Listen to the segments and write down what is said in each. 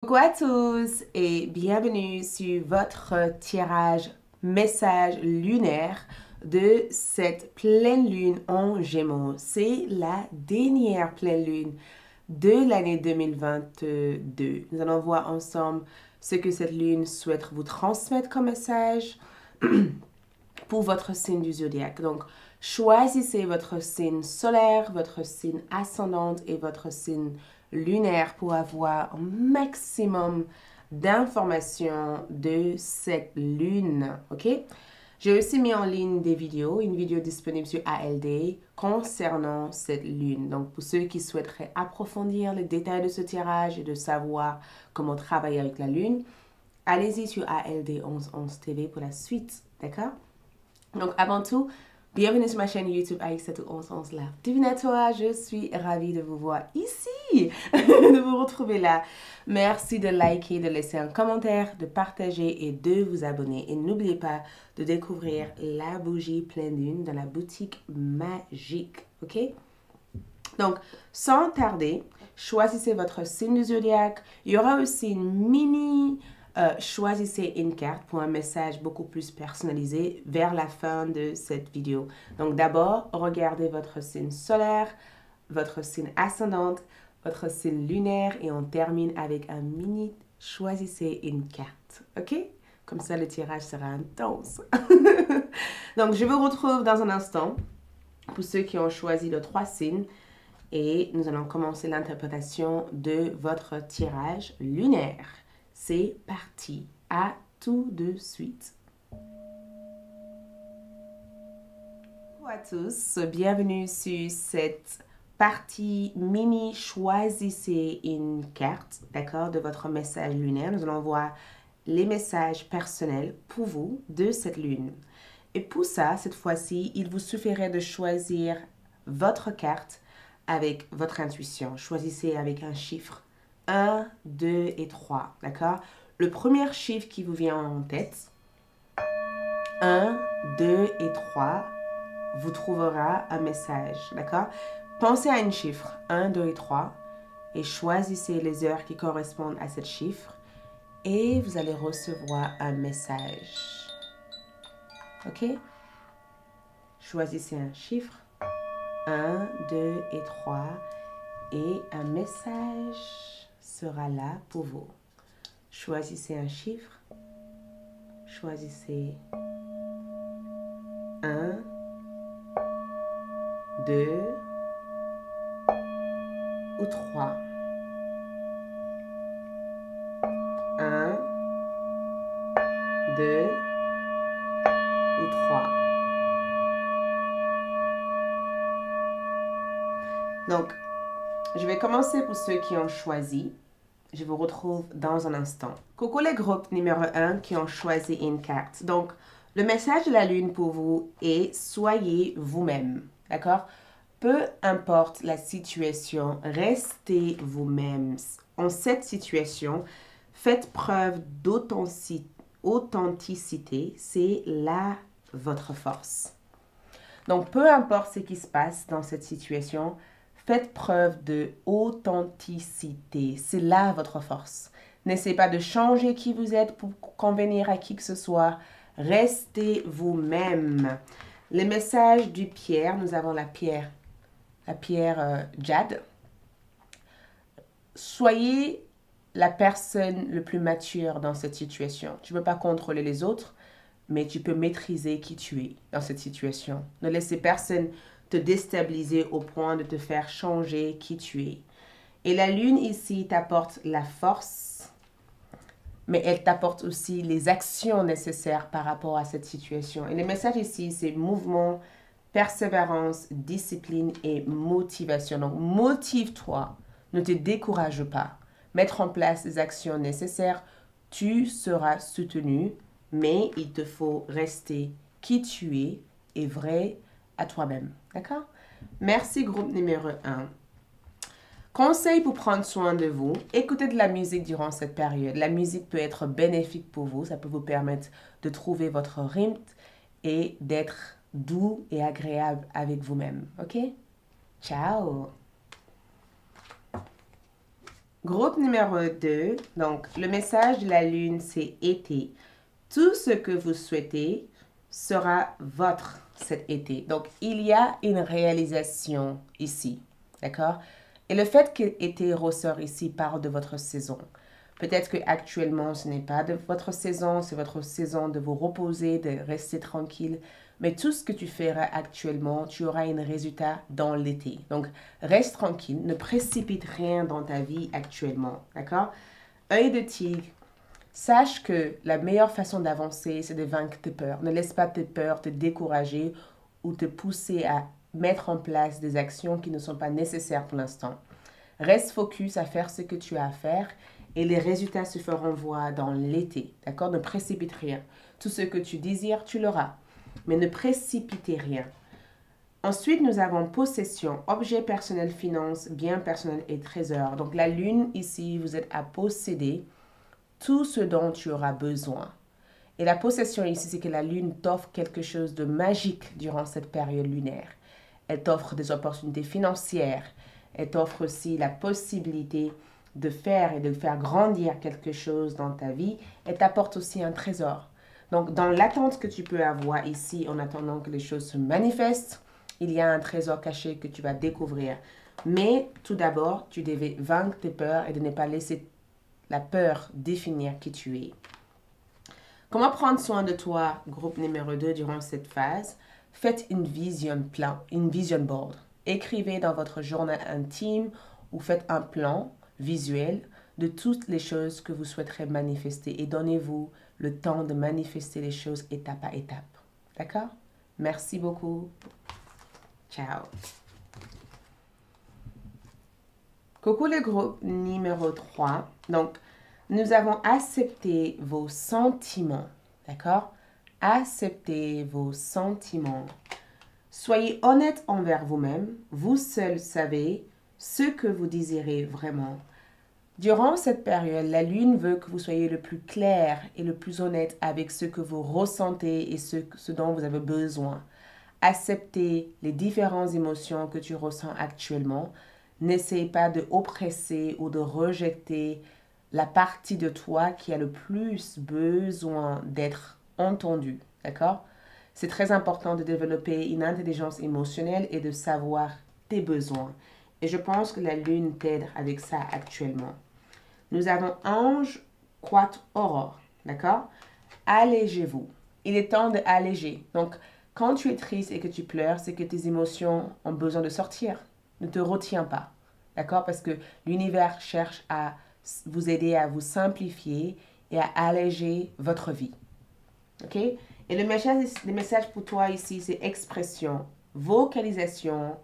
Coucou à tous et bienvenue sur votre tirage message lunaire de cette pleine lune en Gémeaux. C'est la dernière pleine lune de l'année 2022. Nous allons voir ensemble ce que cette lune souhaite vous transmettre comme message pour votre signe du zodiaque. Donc, choisissez votre signe solaire, votre signe ascendante et votre signe lunaire pour avoir un maximum d'informations de cette lune. OK? J'ai aussi mis en ligne des vidéos, une vidéo disponible sur ALD concernant cette lune. Donc, pour ceux qui souhaiteraient approfondir les détails de ce tirage et de savoir comment travailler avec la lune, allez-y sur ALD 1111 TV pour la suite. D'accord? Donc, avant tout, bienvenue sur ma chaîne YouTube AX71111 là. Divinatoire, je suis ravie de vous voir ici, de vous retrouver là. Merci de liker, de laisser un commentaire, de partager et de vous abonner. Et n'oubliez pas de découvrir la bougie pleine lune dans la boutique magique, ok? Donc, sans tarder, choisissez votre signe du zodiaque. Il y aura aussi une mini choisissez une carte pour un message beaucoup plus personnalisé vers la fin de cette vidéo. Donc d'abord, regardez votre signe solaire, votre signe ascendante, votre signe lunaire et on termine avec un mini choisissez une carte. OK? Comme ça, le tirage sera intense. Donc, je vous retrouve dans un instant pour ceux qui ont choisi les 3 signes et nous allons commencer l'interprétation de votre tirage lunaire. C'est parti, à tout de suite. Bonjour à tous, bienvenue sur cette partie mini choisissez une carte, d'accord, de votre message lunaire. Nous allons voir les messages personnels pour vous de cette lune. Et pour ça, cette fois-ci, il vous suffirait de choisir votre carte avec votre intuition. Choisissez avec un chiffre 1, 2 et 3, d'accord? Le premier chiffre qui vous vient en tête, 1, 2 et 3, vous trouvera un message, d'accord? Pensez à un chiffre, 1, 2 et 3, et choisissez les heures qui correspondent à ce chiffre, et vous allez recevoir un message, ok? Choisissez un chiffre, 1, 2 et 3, et un message sera là pour vous. Choisissez un chiffre. Choisissez 1, 2 ou 3. 1, 2 ou 3. Donc, je vais commencer pour ceux qui ont choisi. Je vous retrouve dans un instant. Coucou les groupes numéro 1 qui ont choisi une carte. Donc, le message de la lune pour vous est soyez vous-même. D'accord? Peu importe la situation, restez vous-même. En cette situation, faites preuve d'authenticité. C'est là votre force. Donc, peu importe ce qui se passe dans cette situation, faites preuve de authenticité. C'est là votre force. N'essayez pas de changer qui vous êtes pour convenir à qui que ce soit. Restez vous-même. Les messages du pierre, nous avons la pierre jade. Soyez la personne le plus mature dans cette situation. Tu ne peux pas contrôler les autres, mais tu peux maîtriser qui tu es dans cette situation. Ne laissez personne te déstabiliser au point de te faire changer qui tu es. Et la lune ici t'apporte la force, mais elle t'apporte aussi les actions nécessaires par rapport à cette situation. Et le message ici, c'est mouvement, persévérance, discipline et motivation. Donc, motive-toi, ne te décourage pas. Mettre en place les actions nécessaires, tu seras soutenu, mais il te faut rester qui tu es et vrai à toi-même. D'accord? Merci, groupe numéro 1. Conseil pour prendre soin de vous, écoutez de la musique durant cette période. La musique peut être bénéfique pour vous, ça peut vous permettre de trouver votre rythme et d'être doux et agréable avec vous-même. OK? Ciao! Groupe numéro 2, donc le message de la lune, c'est été. Tout ce que vous souhaitez sera votre cet été. Donc, il y a une réalisation ici, d'accord? Et le fait que été ressort ici parle de votre saison. Peut-être que actuellement ce n'est pas de votre saison, c'est votre saison de vous reposer, de rester tranquille. Mais tout ce que tu feras actuellement, tu auras un résultat dans l'été. Donc, reste tranquille, ne précipite rien dans ta vie actuellement, d'accord? Œil de tigre, sache que la meilleure façon d'avancer, c'est de vaincre tes peurs. Ne laisse pas tes peurs te décourager ou te pousser à mettre en place des actions qui ne sont pas nécessaires pour l'instant. Reste focus à faire ce que tu as à faire et les résultats se feront voir dans l'été. D'accord? Ne précipite rien. Tout ce que tu désires, tu l'auras. Mais ne précipitez rien. Ensuite, nous avons possession, objet personnel, finance, bien personnel et trésor. Donc la lune, ici, vous êtes à posséder tout ce dont tu auras besoin. Et la possession ici, c'est que la lune t'offre quelque chose de magique durant cette période lunaire. Elle t'offre des opportunités financières. Elle t'offre aussi la possibilité de faire et de faire grandir quelque chose dans ta vie. Elle t'apporte aussi un trésor. Donc, dans l'attente que tu peux avoir ici, en attendant que les choses se manifestent, il y a un trésor caché que tu vas découvrir. Mais tout d'abord, tu devais vaincre tes peurs et de ne pas laisser la peur définir qui tu es. Comment prendre soin de toi, groupe numéro 2, durant cette phase? Faites une vision board. Écrivez dans votre journal intime ou faites un plan visuel de toutes les choses que vous souhaiterez manifester et donnez-vous le temps de manifester les choses étape à étape. D'accord? Merci beaucoup. Ciao. Coucou le groupe numéro 3. Donc, nous avons accepté vos sentiments. D'accord? Acceptez vos sentiments. Soyez honnête envers vous-même. Vous seul savez ce que vous désirez vraiment. Durant cette période, la lune veut que vous soyez le plus clair et le plus honnête avec ce que vous ressentez et ce dont vous avez besoin. Acceptez les différentes émotions que tu ressens actuellement. N'essaye pas de oppresser ou de rejeter la partie de toi qui a le plus besoin d'être entendue. D'accord? C'est très important de développer une intelligence émotionnelle et de savoir tes besoins. Et je pense que la lune t'aide avec ça actuellement. Nous avons ange, quat, aurore. D'accord? Allégez-vous. Il est temps de alléger. Donc, quand tu es triste et que tu pleures, c'est que tes émotions ont besoin de sortir. Ne te retiens pas. D'accord? Parce que l'univers cherche à vous aider à vous simplifier et à alléger votre vie. OK? Et le message pour toi ici, c'est expression, vocalisation,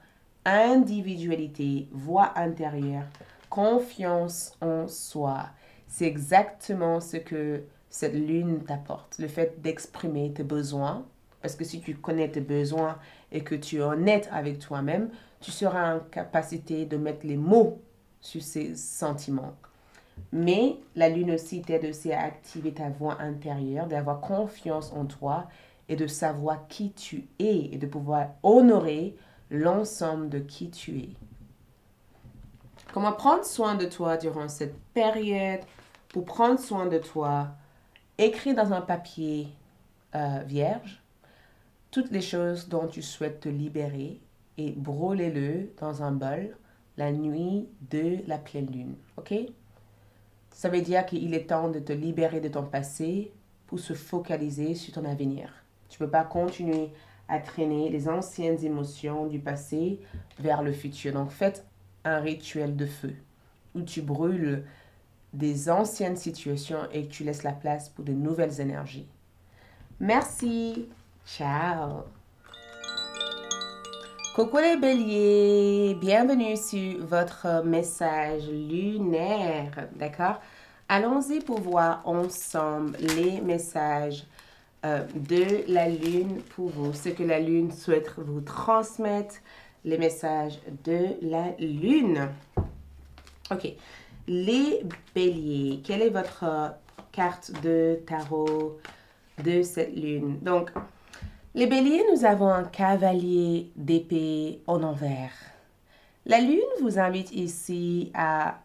individualité, voix intérieure, confiance en soi. C'est exactement ce que cette lune t'apporte. Le fait d'exprimer tes besoins. Parce que si tu connais tes besoins et que tu es honnête avec toi-même, tu seras en capacité de mettre les mots sur ces sentiments. Mais la lune aussi t'aide aussi à activer ta voix intérieure, d'avoir confiance en toi et de savoir qui tu es et de pouvoir honorer l'ensemble de qui tu es. Comment prendre soin de toi durant cette période? Pour prendre soin de toi, écris dans un papier vierge toutes les choses dont tu souhaites te libérer et brûlez-le dans un bol la nuit de la pleine lune. OK? Ça veut dire qu'il est temps de te libérer de ton passé pour se focaliser sur ton avenir. Tu ne peux pas continuer à traîner les anciennes émotions du passé vers le futur. Donc, faites un rituel de feu où tu brûles des anciennes situations et que tu laisses la place pour de nouvelles énergies. Merci. Ciao. Coucou les béliers, bienvenue sur votre message lunaire, d'accord? Allons-y pour voir ensemble les messages de la lune pour vous, ce que la lune souhaite vous transmettre, les messages de la lune. Ok, les béliers, quelle est votre carte de tarot de cette lune? Donc, les béliers, nous avons un cavalier d'épée en envers. La lune vous invite ici à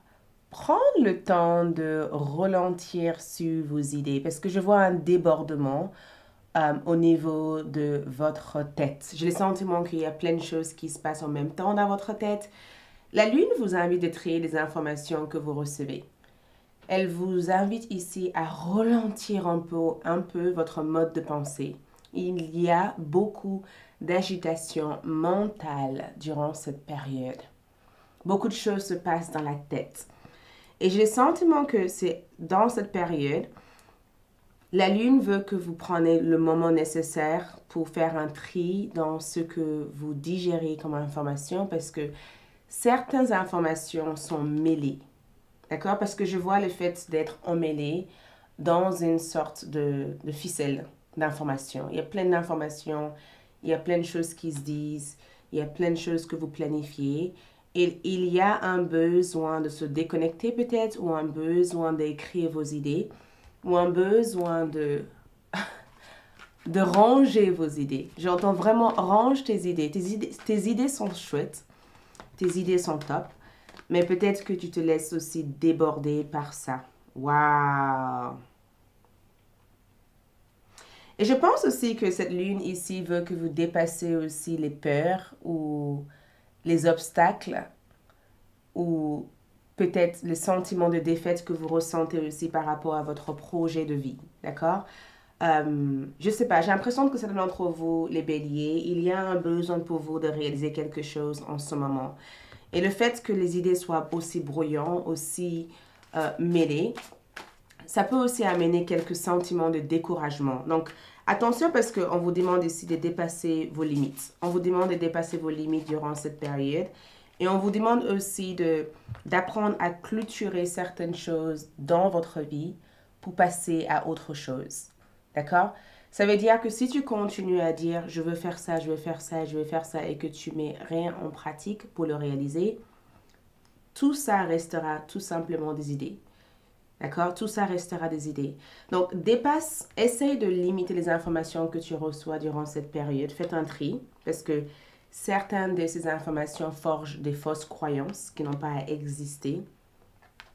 prendre le temps de ralentir sur vos idées parce que je vois un débordement au niveau de votre tête. J'ai le sentiment qu'il y a plein de choses qui se passent en même temps dans votre tête. La Lune vous invite de trier les informations que vous recevez. Elle vous invite ici à ralentir un peu votre mode de pensée. Il y a beaucoup d'agitation mentale durant cette période. Beaucoup de choses se passent dans la tête. Et j'ai le sentiment que c'est dans cette période, la Lune veut que vous preniez le moment nécessaire pour faire un tri dans ce que vous digérez comme information parce que certaines informations sont mêlées. D'accord? Parce que je vois le fait d'être emmêlé dans une sorte de ficelle d'informations. Il y a plein d'informations, il y a plein de choses qui se disent, il y a plein de choses que vous planifiez. Et il y a un besoin de se déconnecter peut-être, ou un besoin d'écrire vos idées, ou un besoin de ranger vos idées. J'entends vraiment range tes idées. Tes idées sont chouettes, tes idées sont top. Mais peut-être que tu te laisses aussi déborder par ça. Waouh! Et je pense aussi que cette lune ici veut que vous dépassez aussi les peurs ou les obstacles ou peut-être le sentiment de défaite que vous ressentez aussi par rapport à votre projet de vie. D'accord? Je sais pas, j'ai l'impression que certains d'entre vous, les béliers, il y a un besoin pour vous de réaliser quelque chose en ce moment. Et le fait que les idées soient aussi brouillantes, aussi mêlées, ça peut aussi amener quelques sentiments de découragement. Donc, attention parce qu'on vous demande ici de dépasser vos limites. On vous demande de dépasser vos limites durant cette période. Et on vous demande aussi d'apprendre à clôturer certaines choses dans votre vie pour passer à autre chose. D'accord? Ça veut dire que si tu continues à dire je veux faire ça, je veux faire ça, je veux faire ça et que tu mets rien en pratique pour le réaliser, tout ça restera tout simplement des idées. D'accord? Tout ça restera des idées. Donc, essaye de limiter les informations que tu reçois durant cette période. Faites un tri parce que certaines de ces informations forgent des fausses croyances qui n'ont pas à exister.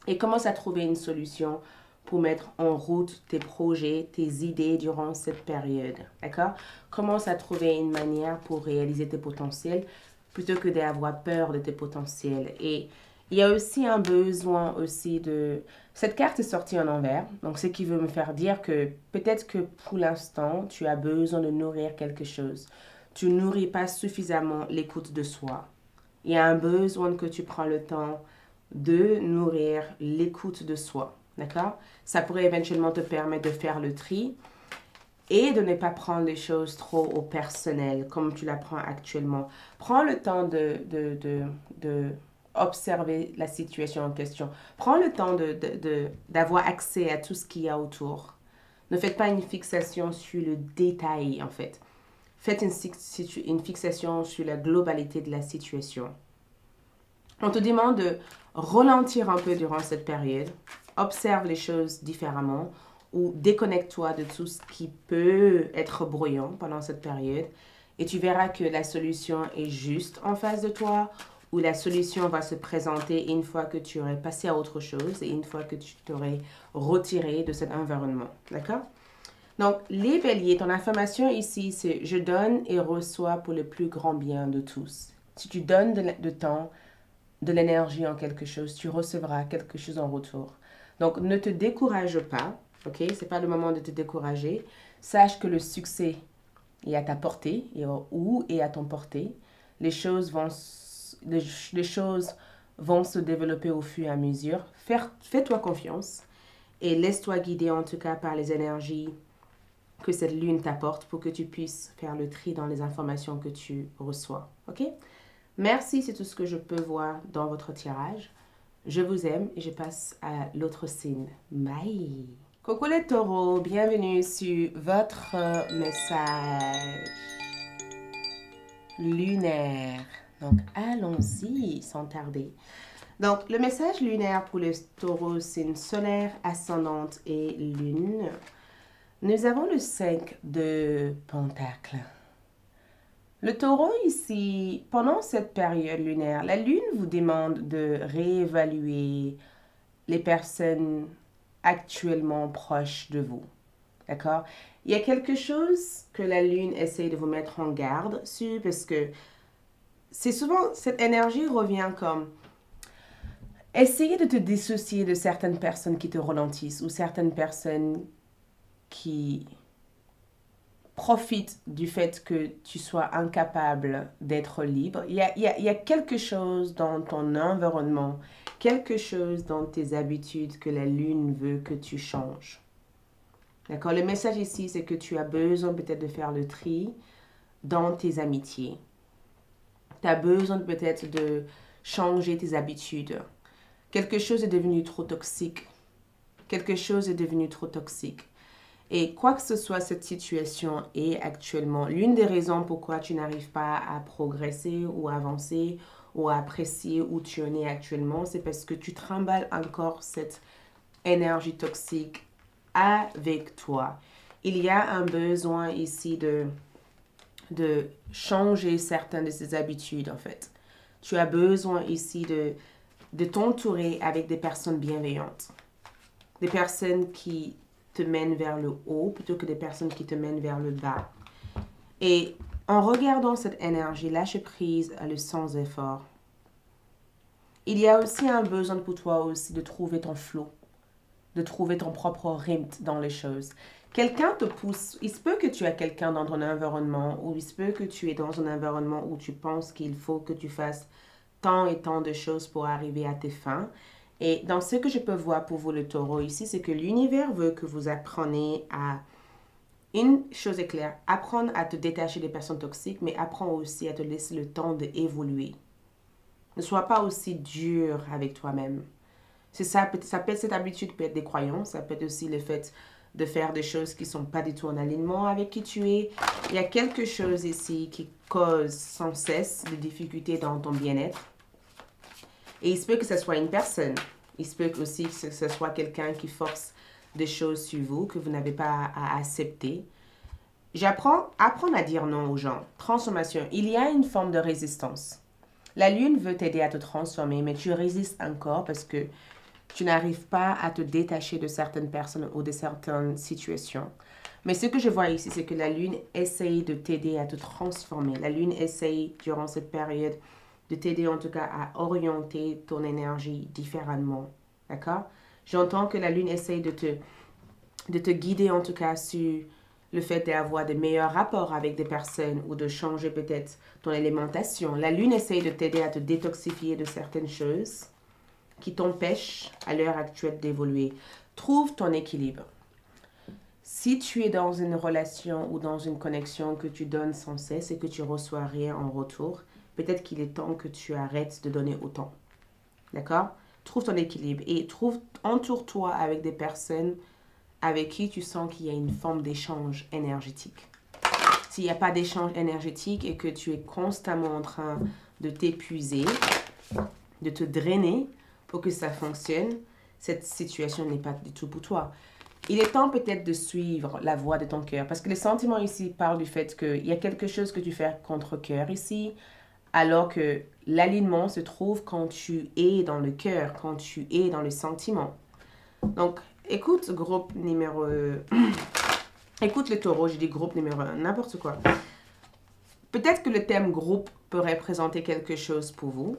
Et commence à trouver une solution pour mettre en route tes projets, tes idées durant cette période. D'accord? Commence à trouver une manière pour réaliser tes potentiels plutôt que d'avoir peur de tes potentiels. Et il y a aussi un besoin aussi de... Cette carte est sortie en envers, donc ce qui veut me faire dire que peut-être que pour l'instant, tu as besoin de nourrir quelque chose. Tu ne nourris pas suffisamment l'écoute de soi. Il y a un besoin que tu prends le temps de nourrir l'écoute de soi. D'accord? Ça pourrait éventuellement te permettre de faire le tri et de ne pas prendre les choses trop au personnel comme tu l'apprends actuellement. Prends le temps de observer la situation en question. Prends le temps d'avoir accès à tout ce qu'il y a autour. Ne faites pas une fixation sur le détail, en fait. Faites une fixation sur la globalité de la situation. On te demande de ralentir un peu durant cette période. Observe les choses différemment ou déconnecte-toi de tout ce qui peut être brouillant pendant cette période et tu verras que la solution est juste en face de toi ou la solution va se présenter une fois que tu aurais passé à autre chose et une fois que tu t'aurais retiré de cet environnement. D'accord? Donc, les béliers, ton affirmation ici, c'est « Je donne et reçois pour le plus grand bien de tous ». Si tu donnes de temps, de l'énergie en quelque chose, tu recevras quelque chose en retour. Donc, ne te décourage pas, ok? C'est pas le moment de te décourager. Sache que le succès est à ta portée ou est à ton portée. Les choses vont se développer au fur et à mesure. Fais-toi confiance et laisse-toi guider en tout cas par les énergies que cette lune t'apporte pour que tu puisses faire le tri dans les informations que tu reçois. Ok? Merci, c'est tout ce que je peux voir dans votre tirage. Je vous aime et je passe à l'autre signe. Bye! Coucou les taureaux, bienvenue sur votre message lunaire. Donc, allons-y sans tarder. Donc, le message lunaire pour les taureaux, signe solaire, ascendante et lune. Nous avons le 5 de Pentacles. Le taureau ici, pendant cette période lunaire, la lune vous demande de réévaluer les personnes actuellement proches de vous. D'accord? Il y a quelque chose que la lune essaie de vous mettre en garde sur parce que c'est souvent, cette énergie revient comme essayer de te dissocier de certaines personnes qui te ralentissent ou certaines personnes qui profitent du fait que tu sois incapable d'être libre. Il y a quelque chose dans ton environnement, quelque chose dans tes habitudes que la lune veut que tu changes. D'accord? Le message ici, c'est que tu as besoin peut-être de faire le tri dans tes amitiés. Tu as besoin peut-être de changer tes habitudes. Quelque chose est devenu trop toxique. Quelque chose est devenu trop toxique. Et quoi que ce soit cette situation est actuellement, l'une des raisons pourquoi tu n'arrives pas à progresser ou avancer ou à apprécier où tu en es actuellement, c'est parce que tu trimbales encore cette énergie toxique avec toi. Il y a un besoin ici de changer certaines de ces habitudes, en fait. Tu as besoin ici de t'entourer avec des personnes bienveillantes. Des personnes qui te mènent vers le haut plutôt que des personnes qui te mènent vers le bas. Et en regardant cette énergie, lâche prise à le sans effort. Il y a aussi un besoin pour toi aussi de trouver ton flow, de trouver ton propre rythme dans les choses. Quelqu'un te pousse. Il se peut que tu as quelqu'un dans ton environnement ou il se peut que tu es dans un environnement où tu penses qu'il faut que tu fasses tant et tant de choses pour arriver à tes fins. Et dans ce que je peux voir pour vous, le taureau, ici, c'est que l'univers veut que vous appreniez à... Une chose est claire, apprendre à te détacher des personnes toxiques, mais apprends aussi à te laisser le temps d'évoluer. Ne sois pas aussi dur avec toi-même. C'est ça, cette habitude peut être des croyances, ça peut être aussi le fait de faire des choses qui ne sont pas du tout en alignement avec qui tu es. Il y a quelque chose ici qui cause sans cesse des difficultés dans ton bien-être. Et il se peut que ce soit une personne. Il se peut aussi que ce soit quelqu'un qui force des choses sur vous que vous n'avez pas à accepter. Apprendre à dire non aux gens. Transformation. Il y a une forme de résistance. La lune veut t'aider à te transformer, mais tu résistes encore parce que tu n'arrives pas à te détacher de certaines personnes ou de certaines situations. Mais ce que je vois ici, c'est que la lune essaye de t'aider à te transformer. La lune essaye, durant cette période, de t'aider en tout cas à orienter ton énergie différemment. D'accord? J'entends que la lune essaye de te guider en tout cas sur le fait d'avoir de meilleurs rapports avec des personnes ou de changer peut-être ton alimentation. La lune essaye de t'aider à te détoxifier de certaines choses qui t'empêchent à l'heure actuelle d'évoluer. Trouve ton équilibre. Si tu es dans une relation ou dans une connexion que tu donnes sans cesse et que tu reçois rien en retour, peut-être qu'il est temps que tu arrêtes de donner autant. D'accord? Trouve ton équilibre et entoure-toi avec des personnes avec qui tu sens qu'il y a une forme d'échange énergétique. S'il n'y a pas d'échange énergétique et que tu es constamment en train de t'épuiser, de te drainer pour que ça fonctionne, cette situation n'est pas du tout pour toi. Il est temps peut-être de suivre la voie de ton cœur parce que les sentiments ici parlent du fait qu'il y a quelque chose que tu fais contre cœur ici, alors que l'alignement se trouve quand tu es dans le cœur, quand tu es dans le sentiment. Donc, écoute groupe numéro... écoute le taureau, j'ai dit groupe numéro 1, n'importe quoi. Peut-être que le thème groupe peut représenter quelque chose pour vous,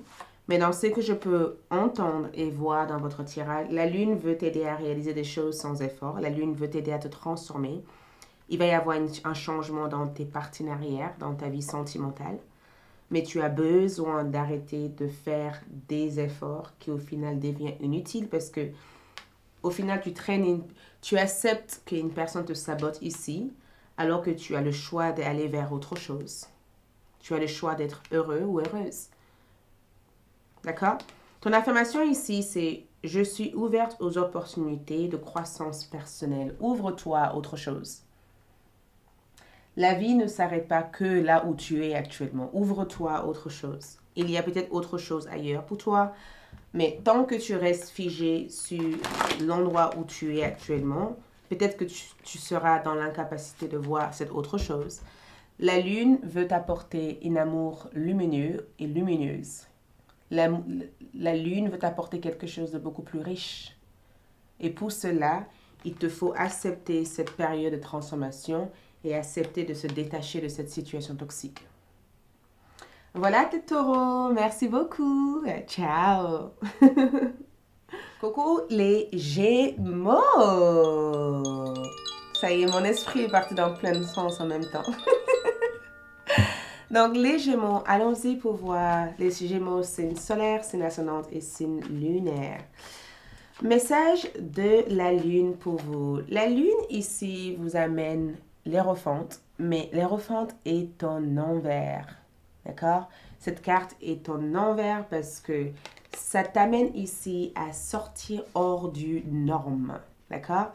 mais dans ce que je peux entendre et voir dans votre tirage, la lune veut t'aider à réaliser des choses sans effort. La lune veut t'aider à te transformer. Il va y avoir un changement dans tes partenariats, dans ta vie sentimentale. Mais tu as besoin d'arrêter de faire des efforts qui au final deviennent inutiles parce que au final tu acceptes qu'une personne te sabote ici alors que tu as le choix d'aller vers autre chose. Tu as le choix d'être heureux ou heureuse. D'accord? Ton affirmation ici, c'est « Je suis ouverte aux opportunités de croissance personnelle. Ouvre-toi à autre chose. » La vie ne s'arrête pas que là où tu es actuellement. Ouvre-toi à autre chose. Il y a peut-être autre chose ailleurs pour toi, mais tant que tu restes figé sur l'endroit où tu es actuellement, peut-être que tu seras dans l'incapacité de voir cette autre chose. La lune veut t'apporter un amour lumineux et lumineuse. La lune veut t'apporter quelque chose de beaucoup plus riche. Et pour cela, il te faut accepter cette période de transformation et accepter de se détacher de cette situation toxique. Voilà tes taureaux, merci beaucoup. Ciao. Coucou les Gémeaux. Ça y est, mon esprit est parti dans plein de sens en même temps. Donc les Gémeaux, allons-y pour voir. Les Gémeaux, signe solaire, signe ascendant et signe lunaire. Message de la lune pour vous. La lune ici vous amène l'Hiérophante, mais l'Hiérophante est en envers. D'accord? Cette carte est en envers parce que ça t'amène ici à sortir hors du norme. D'accord?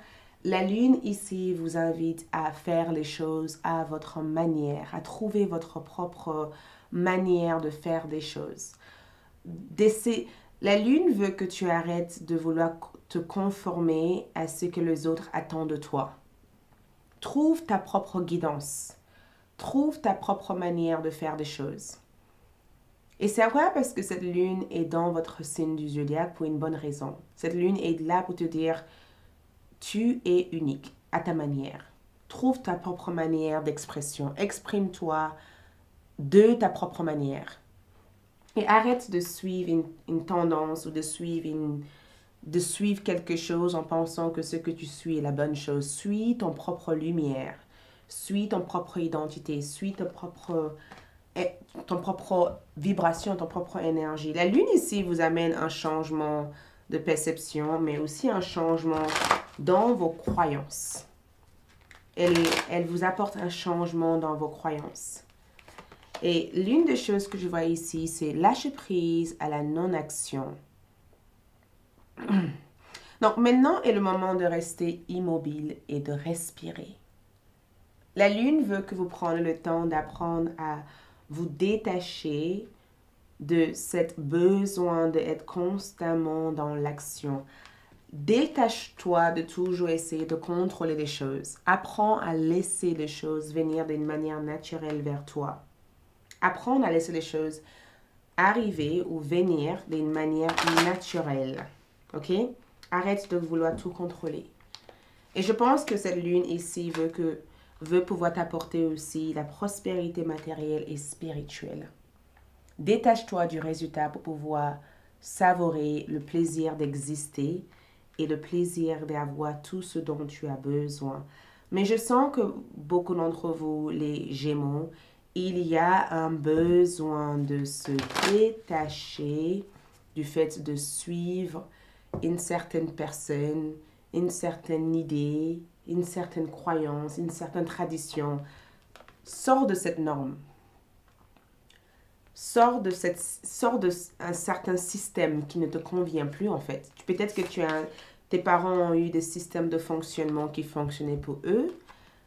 La lune ici vous invite à faire les choses à votre manière, à trouver votre propre manière de faire des choses. La lune veut que tu arrêtes de vouloir te conformer à ce que les autres attendent de toi. Trouve ta propre guidance. Trouve ta propre manière de faire des choses. Et c'est vrai parce que cette lune est dans votre signe du zodiaque pour une bonne raison. Cette lune est là pour te dire, tu es unique à ta manière. Trouve ta propre manière d'expression. Exprime-toi de ta propre manière. Et arrête de suivre une tendance ou de suivre quelque chose en pensant que ce que tu suis est la bonne chose. Suis ton propre lumière. Suis ton propre identité. Suis ton propre vibration, ton propre énergie. La lune ici vous amène un changement de perception, mais aussi un changement dans vos croyances. Elle vous apporte un changement dans vos croyances. Et l'une des choses que je vois ici, c'est lâcher prise à la non-action. Donc maintenant est le moment de rester immobile et de respirer. La lune veut que vous preniez le temps d'apprendre à vous détacher de cet besoin d'être constamment dans l'action. Détache-toi de toujours essayer de contrôler les choses. Apprends à laisser les choses venir d'une manière naturelle vers toi. Apprends à laisser les choses arriver ou venir d'une manière naturelle. Ok? Arrête de vouloir tout contrôler. Et je pense que cette lune ici veut pouvoir t'apporter aussi la prospérité matérielle et spirituelle. Détache-toi du résultat pour pouvoir savourer le plaisir d'exister et le plaisir d'avoir tout ce dont tu as besoin. Mais je sens que beaucoup d'entre vous, les Gémeaux, il y a un besoin de se détacher du fait de suivre une certaine personne, une certaine idée, une certaine croyance, une certaine tradition. Sors de cette norme. Sors de un certain système qui ne te convient plus en fait. Peut-être que tes parents ont eu des systèmes de fonctionnement qui fonctionnaient pour eux,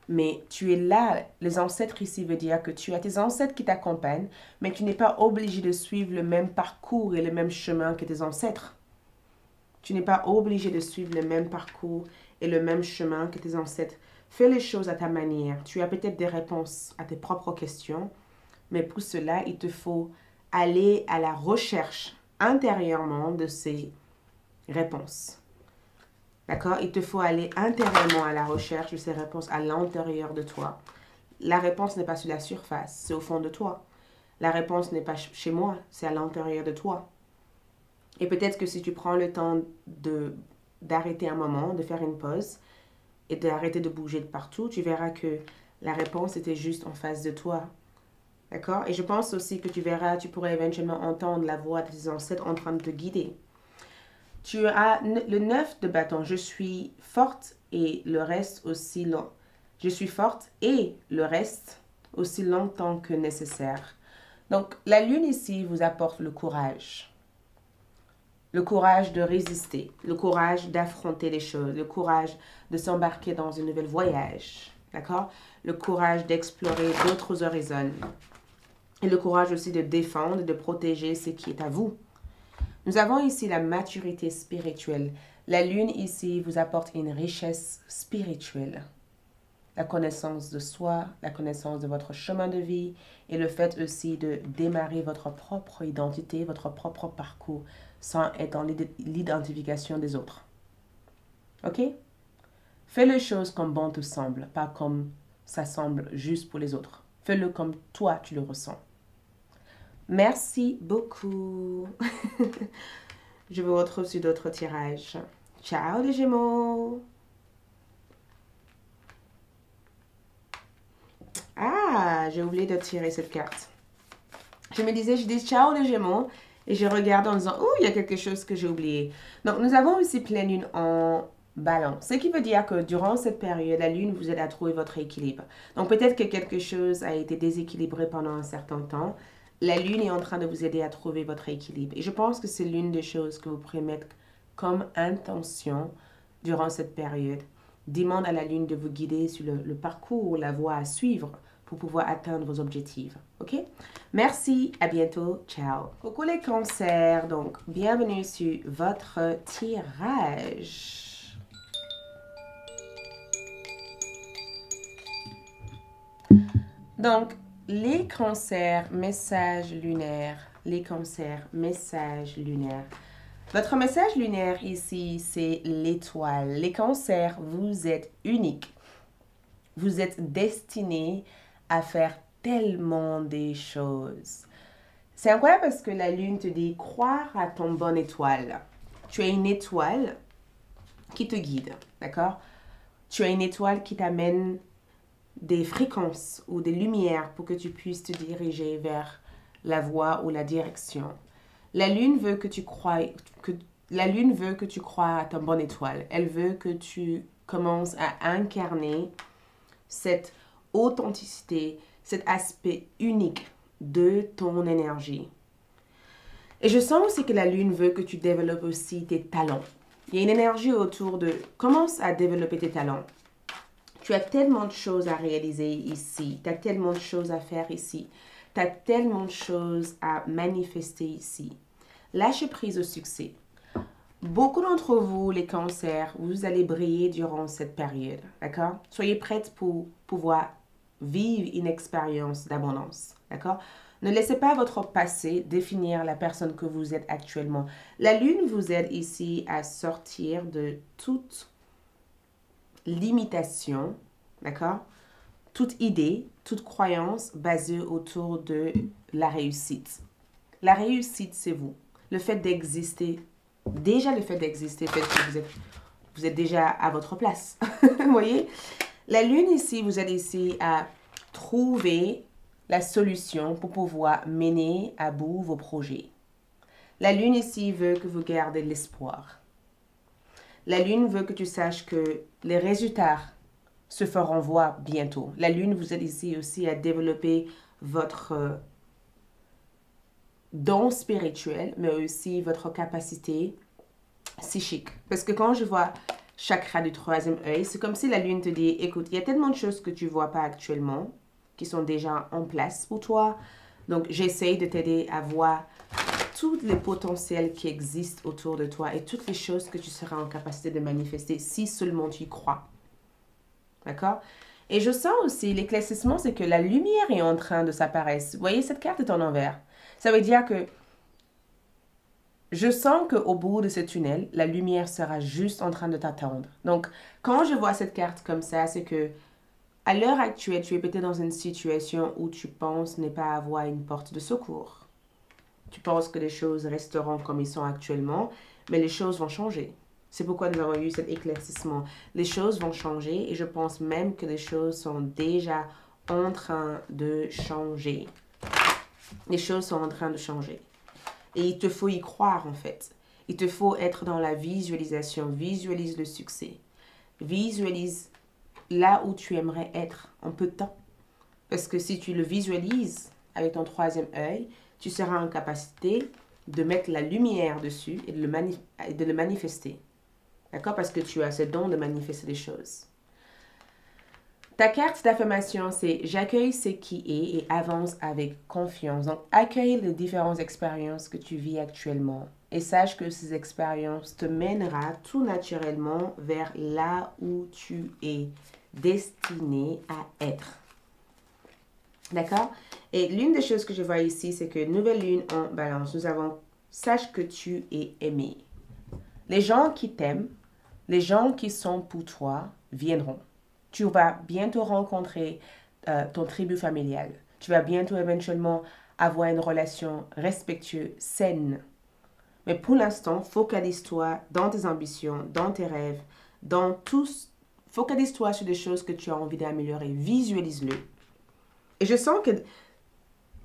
mais tu es là. Les ancêtres ici veut dire que tu as tes ancêtres qui t'accompagnent, mais tu n'es pas obligé de suivre le même parcours et le même chemin que tes ancêtres. Tu n'es pas obligé de suivre le même parcours et le même chemin que tes ancêtres. Fais les choses à ta manière. Tu as peut-être des réponses à tes propres questions, mais pour cela, il te faut aller à la recherche intérieurement de ces réponses. D'accord? Il te faut aller intérieurement à la recherche de ces réponses à l'intérieur de toi. La réponse n'est pas sur la surface, c'est au fond de toi. La réponse n'est pas chez moi, c'est à l'intérieur de toi. Et peut-être que si tu prends le temps d'arrêter un moment, de faire une pause et d'arrêter de bouger de partout, tu verras que la réponse était juste en face de toi. D'accord? Et je pense aussi que tu pourrais éventuellement entendre la voix de tes ancêtres en train de te guider. Tu as le 9 de bâton. Je suis forte et le reste aussi long. Je suis forte et le reste aussi longtemps que nécessaire. Donc, la lune ici vous apporte le courage. Le courage de résister. Le courage d'affronter les choses. Le courage de s'embarquer dans un nouvel voyage. D'accord? Le courage d'explorer d'autres horizons. Et le courage aussi de défendre, de protéger ce qui est à vous. Nous avons ici la maturité spirituelle. La lune ici vous apporte une richesse spirituelle. La connaissance de soi, la connaissance de votre chemin de vie et le fait aussi de démarrer votre propre identité, votre propre parcours sans être dans l'identification des autres. Ok? Fais les choses comme bon te semble, pas comme ça semble juste pour les autres. Fais-le comme toi tu le ressens. Merci beaucoup. Je vous retrouve sur d'autres tirages. Ciao les Gémeaux. Ah, j'ai oublié de tirer cette carte. Je me disais, je dis ciao les Gémeaux et je regarde en disant, oh, il y a quelque chose que j'ai oublié. Donc, nous avons aussi pleine lune en balance. Ce qui veut dire que durant cette période, la lune vous aide à trouver votre équilibre. Donc, peut-être que quelque chose a été déséquilibré pendant un certain temps. La lune est en train de vous aider à trouver votre équilibre. Et je pense que c'est l'une des choses que vous pourrez mettre comme intention durant cette période. Demande à la lune de vous guider sur le parcours, la voie à suivre pour pouvoir atteindre vos objectifs. Ok? Merci, à bientôt, ciao. Coucou les cancers, donc bienvenue sur votre tirage. Donc, les cancers, message lunaire. Les cancers, message lunaire. Votre message lunaire ici, c'est l'étoile. Les cancers, vous êtes uniques. Vous êtes destinés à faire tellement des choses. C'est incroyable parce que la lune te dit croire à ton bonne étoile. Tu as une étoile qui te guide, d'accord? Tu as une étoile qui t'amène des fréquences ou des lumières pour que tu puisses te diriger vers la voie ou la direction. La lune veut que tu crois à ton bonne étoile. Elle veut que tu commences à incarner cette authenticité, cet aspect unique de ton énergie. Et je sens aussi que la lune veut que tu développes aussi tes talents. Il y a une énergie autour de commence à développer tes talents. Tu as tellement de choses à réaliser ici. Tu as tellement de choses à faire ici. Tu as tellement de choses à manifester ici. Lâche prise au succès. Beaucoup d'entre vous, les cancers, vous allez briller durant cette période. D'accord? Soyez prêtes pour pouvoir vivre une expérience d'abondance. D'accord? Ne laissez pas votre passé définir la personne que vous êtes actuellement. La lune vous aide ici à sortir de toute limitation, d'accord? Toute idée, toute croyance basée autour de la réussite. La réussite, c'est vous. Le fait d'exister, déjà le fait d'exister, fait que vous êtes déjà à votre place. Vous voyez? La lune ici, vous êtes ici à trouver la solution pour pouvoir mener à bout vos projets. La lune ici veut que vous gardez l'espoir. La lune veut que tu saches que les résultats se feront voir bientôt. La lune vous aide ici aussi à développer votre don spirituel, mais aussi votre capacité psychique. Parce que quand je vois chakra du troisième œil, c'est comme si la lune te dit, écoute, il y a tellement de choses que tu ne vois pas actuellement, qui sont déjà en place pour toi. Donc, j'essaye de t'aider à voir tous les potentiels qui existent autour de toi et toutes les choses que tu seras en capacité de manifester si seulement tu y crois. D'accord? Et je sens aussi, l'éclaircissement, c'est que la lumière est en train de s'apparaître. Vous voyez, cette carte est en envers. Ça veut dire que je sens qu'au bout de ce tunnel, la lumière sera juste en train de t'attendre. Donc, quand je vois cette carte comme ça, c'est que à l'heure actuelle, tu es peut-être dans une situation où tu penses ne pas avoir une porte de secours. Tu penses que les choses resteront comme ils sont actuellement, mais les choses vont changer. C'est pourquoi nous avons eu cet éclaircissement. Les choses vont changer et je pense même que les choses sont déjà en train de changer. Les choses sont en train de changer. Et il te faut y croire en fait. Il te faut être dans la visualisation. Visualise le succès. Visualise là où tu aimerais être en peu de temps. Parce que si tu le visualises avec ton troisième œil, tu seras en capacité de mettre la lumière dessus et de le manifester. D'accord? Parce que tu as ce don de manifester les choses. Ta carte d'affirmation, c'est « J'accueille ce qui est et avance avec confiance ». Donc, accueille les différentes expériences que tu vis actuellement. Et sache que ces expériences te mèneront tout naturellement vers là où tu es destiné à être. D'accord? Et l'une des choses que je vois ici, c'est que nouvelle lune en balance. Nous avons « Sache que tu es aimé ». Les gens qui t'aiment Les gens qui sont pour toi viendront. Tu vas bientôt rencontrer ton tribu familial. Tu vas bientôt éventuellement avoir une relation respectueuse, saine. Mais pour l'instant, focalise-toi dans tes ambitions, dans tes rêves, dans tous. Focalise-toi sur des choses que tu as envie d'améliorer. Visualise-le. Et je sens que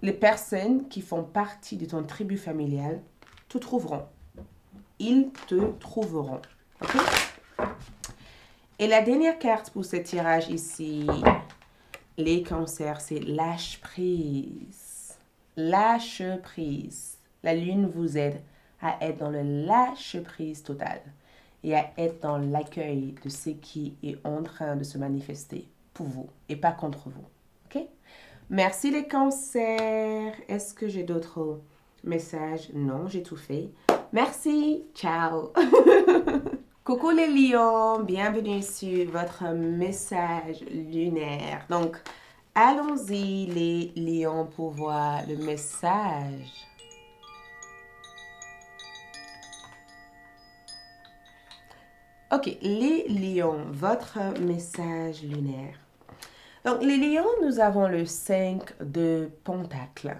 les personnes qui font partie de ton tribu familiale te trouveront. Ils te trouveront. OK? Et la dernière carte pour ce tirage ici, les cancers, c'est lâche prise. Lâche prise. La lune vous aide à être dans le lâche prise total et à être dans l'accueil de ce qui est en train de se manifester pour vous et pas contre vous. OK? Merci les cancers. Est-ce que j'ai d'autres messages? Non, j'ai tout fait. Merci. Ciao. Coucou les lions, bienvenue sur votre message lunaire. Donc, allons-y les lions pour voir le message. Ok, les lions, votre message lunaire. Donc, les lions, nous avons le 5 de Pentacles.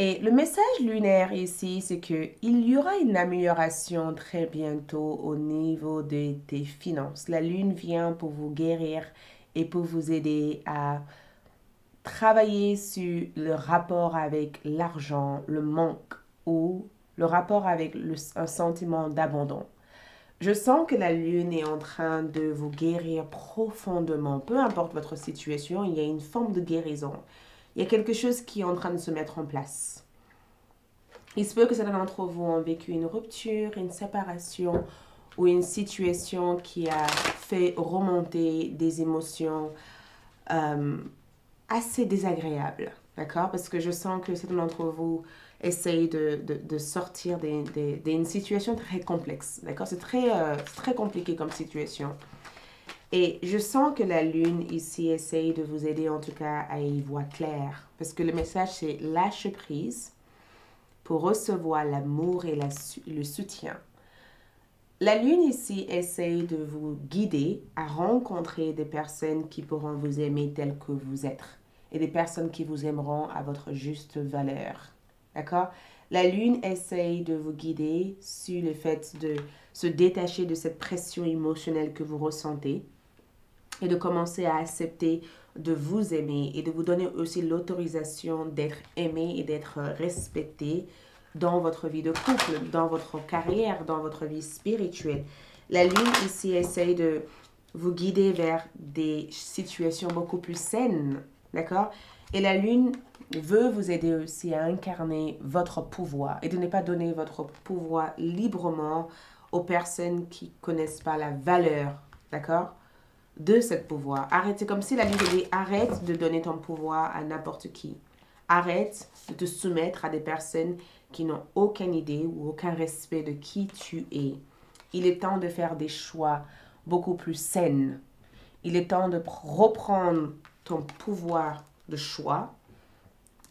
Et le message lunaire ici, c'est qu'il y aura une amélioration très bientôt au niveau de tes finances. La lune vient pour vous guérir et pour vous aider à travailler sur le rapport avec l'argent, le manque ou le rapport avec un sentiment d'abandon. Je sens que la lune est en train de vous guérir profondément. Peu importe votre situation, il y a une forme de guérison. Il y a quelque chose qui est en train de se mettre en place. Il se peut que certains d'entre vous ont vécu une rupture, une séparation ou une situation qui a fait remonter des émotions assez désagréables. D'accord? Parce que je sens que certains d'entre vous essayent de sortir d'une situation très complexe. D'accord? C'est très compliqué comme situation. Et je sens que la lune ici essaye de vous aider en tout cas à y voir clair. Parce que le message c'est lâche prise pour recevoir l'amour et le soutien. La lune ici essaye de vous guider à rencontrer des personnes qui pourront vous aimer tel que vous êtes et des personnes qui vous aimeront à votre juste valeur. D'accord? La lune essaye de vous guider sur le fait de se détacher de cette pression émotionnelle que vous ressentez et de commencer à accepter de vous aimer et de vous donner aussi l'autorisation d'être aimé et d'être respecté dans votre vie de couple, dans votre carrière, dans votre vie spirituelle. La lune ici essaye de vous guider vers des situations beaucoup plus saines, d'accord? Et la lune veut vous aider aussi à incarner votre pouvoir et de ne pas donner votre pouvoir librement aux personnes qui ne connaissent pas la valeur, d'accord? De ce pouvoir. Arrête, c'est comme si la lune dit arrête de donner ton pouvoir à n'importe qui. Arrête de te soumettre à des personnes qui n'ont aucune idée ou aucun respect de qui tu es. Il est temps de faire des choix beaucoup plus sains. Il est temps de reprendre ton pouvoir de choix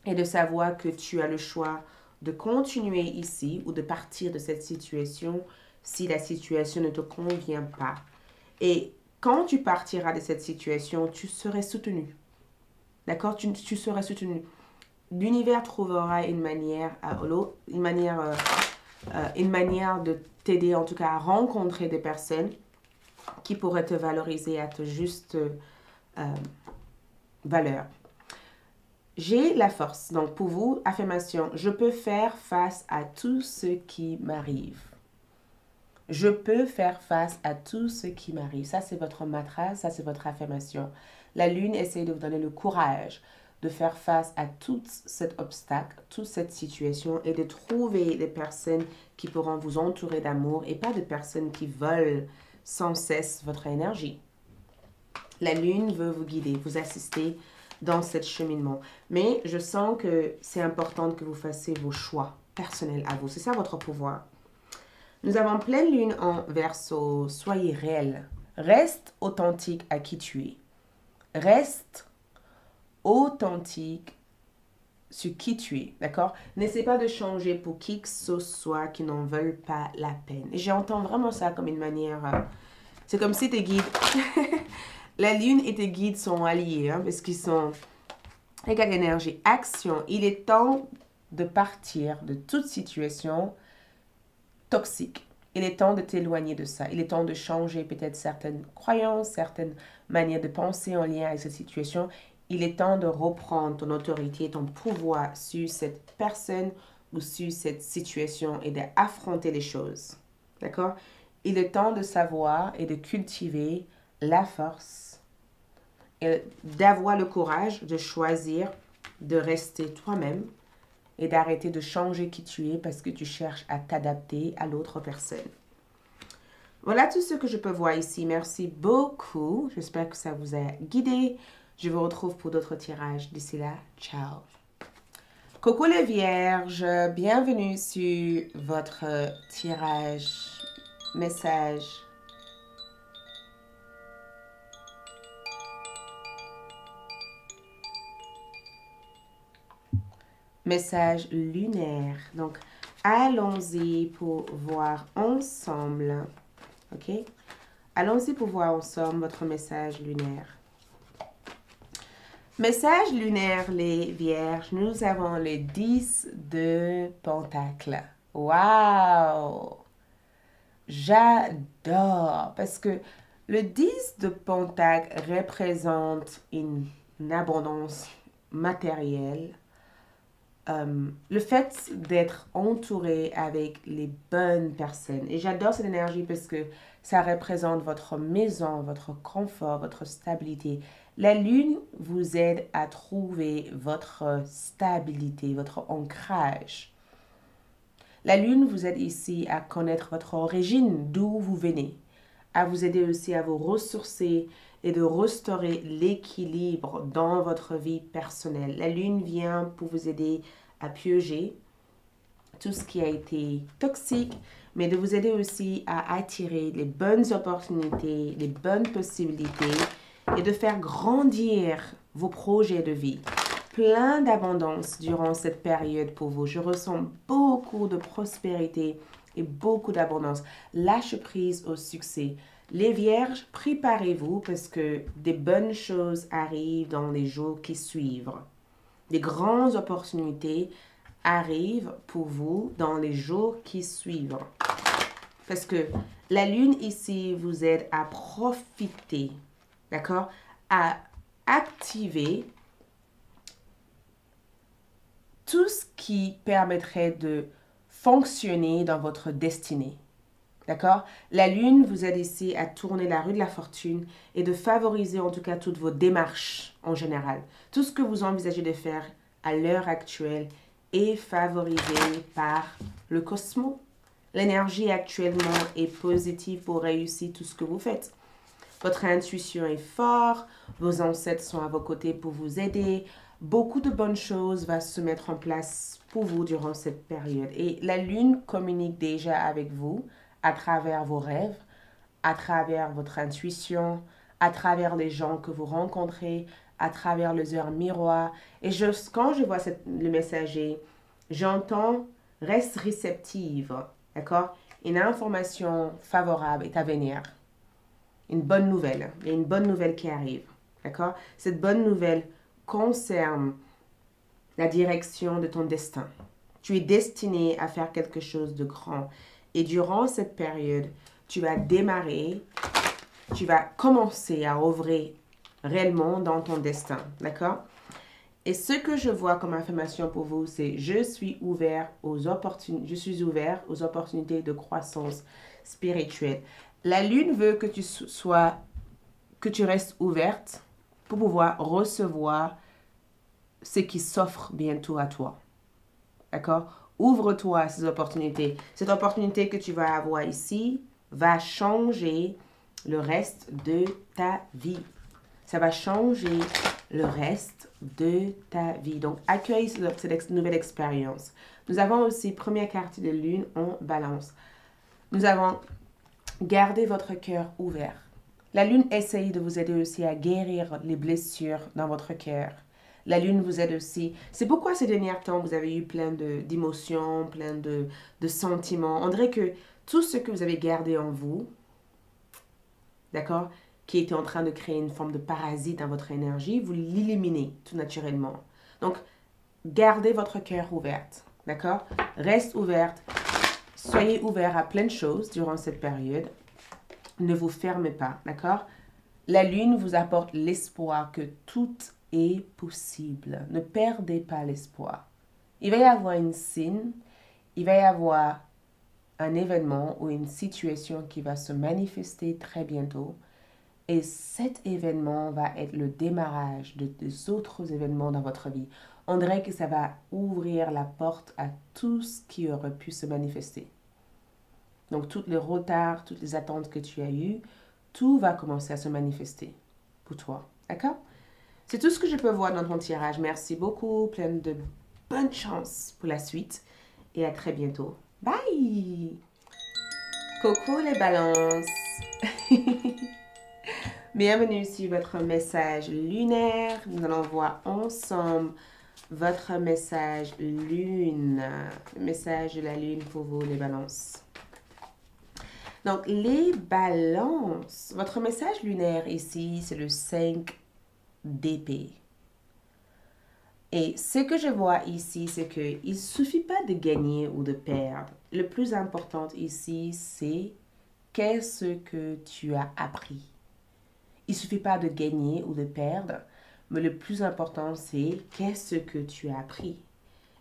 et de savoir que tu as le choix de continuer ici ou de partir de cette situation si la situation ne te convient pas. Et quand tu partiras de cette situation, tu serais soutenu. D'accord? Tu seras soutenu. L'univers trouvera une manière de t'aider en tout cas à rencontrer des personnes qui pourraient te valoriser à ta juste valeur. J'ai la force. Donc pour vous, affirmation, je peux faire face à tout ce qui m'arrive. Je peux faire face à tout ce qui m'arrive. Ça, c'est votre mantra, ça, c'est votre affirmation. La lune essaie de vous donner le courage de faire face à tout cet obstacle, toute cette situation et de trouver des personnes qui pourront vous entourer d'amour et pas de personnes qui veulent sans cesse votre énergie. La lune veut vous guider, vous assister dans ce cheminement. Mais je sens que c'est important que vous fassiez vos choix personnels à vous. C'est ça votre pouvoir. Nous avons pleine lune en Verseau. Soyez réel. Reste authentique à qui tu es. Reste authentique sur qui tu es, d'accord? N'essaie pas de changer pour qui que ce soit qui n'en veulent pas la peine. Et j'entends vraiment ça comme une manière... c'est comme si tes guides... La lune et tes guides sont alliés, hein, parce qu'ils sont... Regarde l'énergie, action. Il est temps de partir de toute situation toxique. Il est temps de t'éloigner de ça. Il est temps de changer peut-être certaines croyances, certaines manières de penser en lien avec cette situation. Il est temps de reprendre ton autorité, ton pouvoir sur cette personne ou sur cette situation et d'affronter les choses. D'accord? Il est temps de savoir et de cultiver la force et d'avoir le courage de choisir de rester toi-même et d'arrêter de changer qui tu es parce que tu cherches à t'adapter à l'autre personne. Voilà tout ce que je peux voir ici. Merci beaucoup. J'espère que ça vous a guidé. Je vous retrouve pour d'autres tirages. D'ici là, ciao. Coucou les vierges, bienvenue sur votre tirage message. Message lunaire. Donc, allons-y pour voir ensemble. OK? Allons-y pour voir ensemble votre message lunaire. Message lunaire, les vierges. Nous avons les 10 de Pentacles. Waouh! J'adore parce que le 10 de Pentacles représente une abondance matérielle. Le fait d'être entouré avec les bonnes personnes. Et j'adore cette énergie parce que ça représente votre maison, votre confort, votre stabilité. La lune vous aide à trouver votre stabilité, votre ancrage. La lune vous aide ici à connaître votre origine, d'où vous venez, à vous aider aussi à vous ressourcer et de restaurer l'équilibre dans votre vie personnelle. La lune vient pour vous aider à purger tout ce qui a été toxique, mais de vous aider aussi à attirer les bonnes opportunités, les bonnes possibilités et de faire grandir vos projets de vie. Plein d'abondance durant cette période pour vous. Je ressens beaucoup de prospérité et beaucoup d'abondance. Lâche prise au succès. Les vierges, préparez-vous parce que des bonnes choses arrivent dans les jours qui suivent. Des grandes opportunités arrivent pour vous dans les jours qui suivent. Parce que la lune ici vous aide à profiter, d'accord? À activer tout ce qui permettrait de fonctionner dans votre destinée. D'accord? La lune vous aide ici à tourner la rue de la fortune et de favoriser en tout cas toutes vos démarches en général. Tout ce que vous envisagez de faire à l'heure actuelle est favorisé par le cosmos. L'énergie actuellement est positive pour réussir tout ce que vous faites. Votre intuition est forte, vos ancêtres sont à vos côtés pour vous aider. Beaucoup de bonnes choses vont se mettre en place pour vous durant cette période. Et la lune communique déjà avec vous à travers vos rêves, à travers votre intuition, à travers les gens que vous rencontrez, à travers les heures miroirs. Et quand je vois le messager, j'entends « reste réceptive », d'accord? Une information favorable est à venir. Une bonne nouvelle. Il y a une bonne nouvelle qui arrive, d'accord? Cette bonne nouvelle concerne la direction de ton destin. Tu es destiné à faire quelque chose de grand. Et durant cette période, tu vas démarrer, tu vas commencer à œuvrer réellement dans ton destin, d'accord? Et ce que je vois comme affirmation pour vous, c'est je suis ouvert aux opportunités de croissance spirituelle. La lune veut que tu restes ouverte pour pouvoir recevoir ce qui s'offre bientôt à toi. D'accord? Ouvre-toi à ces opportunités. Cette opportunité que tu vas avoir ici va changer le reste de ta vie. Ça va changer le reste de ta vie. Donc, accueille cette nouvelle expérience. Nous avons aussi première carte de lune en balance. Nous avons gardé votre cœur ouvert. La lune essaye de vous aider aussi à guérir les blessures dans votre cœur. La lune vous aide aussi. C'est pourquoi ces derniers temps, vous avez eu plein d'émotions, plein de sentiments. On dirait que tout ce que vous avez gardé en vous, d'accord, qui était en train de créer une forme de parasite dans votre énergie, vous l'éliminez tout naturellement. Donc, gardez votre cœur ouvert, d'accord? Reste ouverte. Soyez ouvert à plein de choses durant cette période. Ne vous fermez pas, d'accord? La lune vous apporte l'espoir que tout est possible. Ne perdez pas l'espoir. Il va y avoir une signe, il va y avoir un événement ou une situation qui va se manifester très bientôt. Et cet événement va être le démarrage des autres événements dans votre vie. On dirait que ça va ouvrir la porte à tout ce qui aurait pu se manifester. Donc, tous les retards, toutes les attentes que tu as eues, tout va commencer à se manifester pour toi. D'accord? C'est tout ce que je peux voir dans ton tirage. Merci beaucoup. Plein de bonne chance pour la suite. Et à très bientôt. Bye! Coucou les balances! Bienvenue sur votre message lunaire. Nous allons voir ensemble votre message lune. Le message de la lune pour vous, les balances. Donc, les balances. Votre message lunaire ici, c'est le 5 d'épée. Et ce que je vois ici, c'est qu'il ne suffit pas de gagner ou de perdre. Le plus important ici, c'est qu'est-ce que tu as appris. Il ne suffit pas de gagner ou de perdre, mais le plus important, c'est qu'est-ce que tu as appris.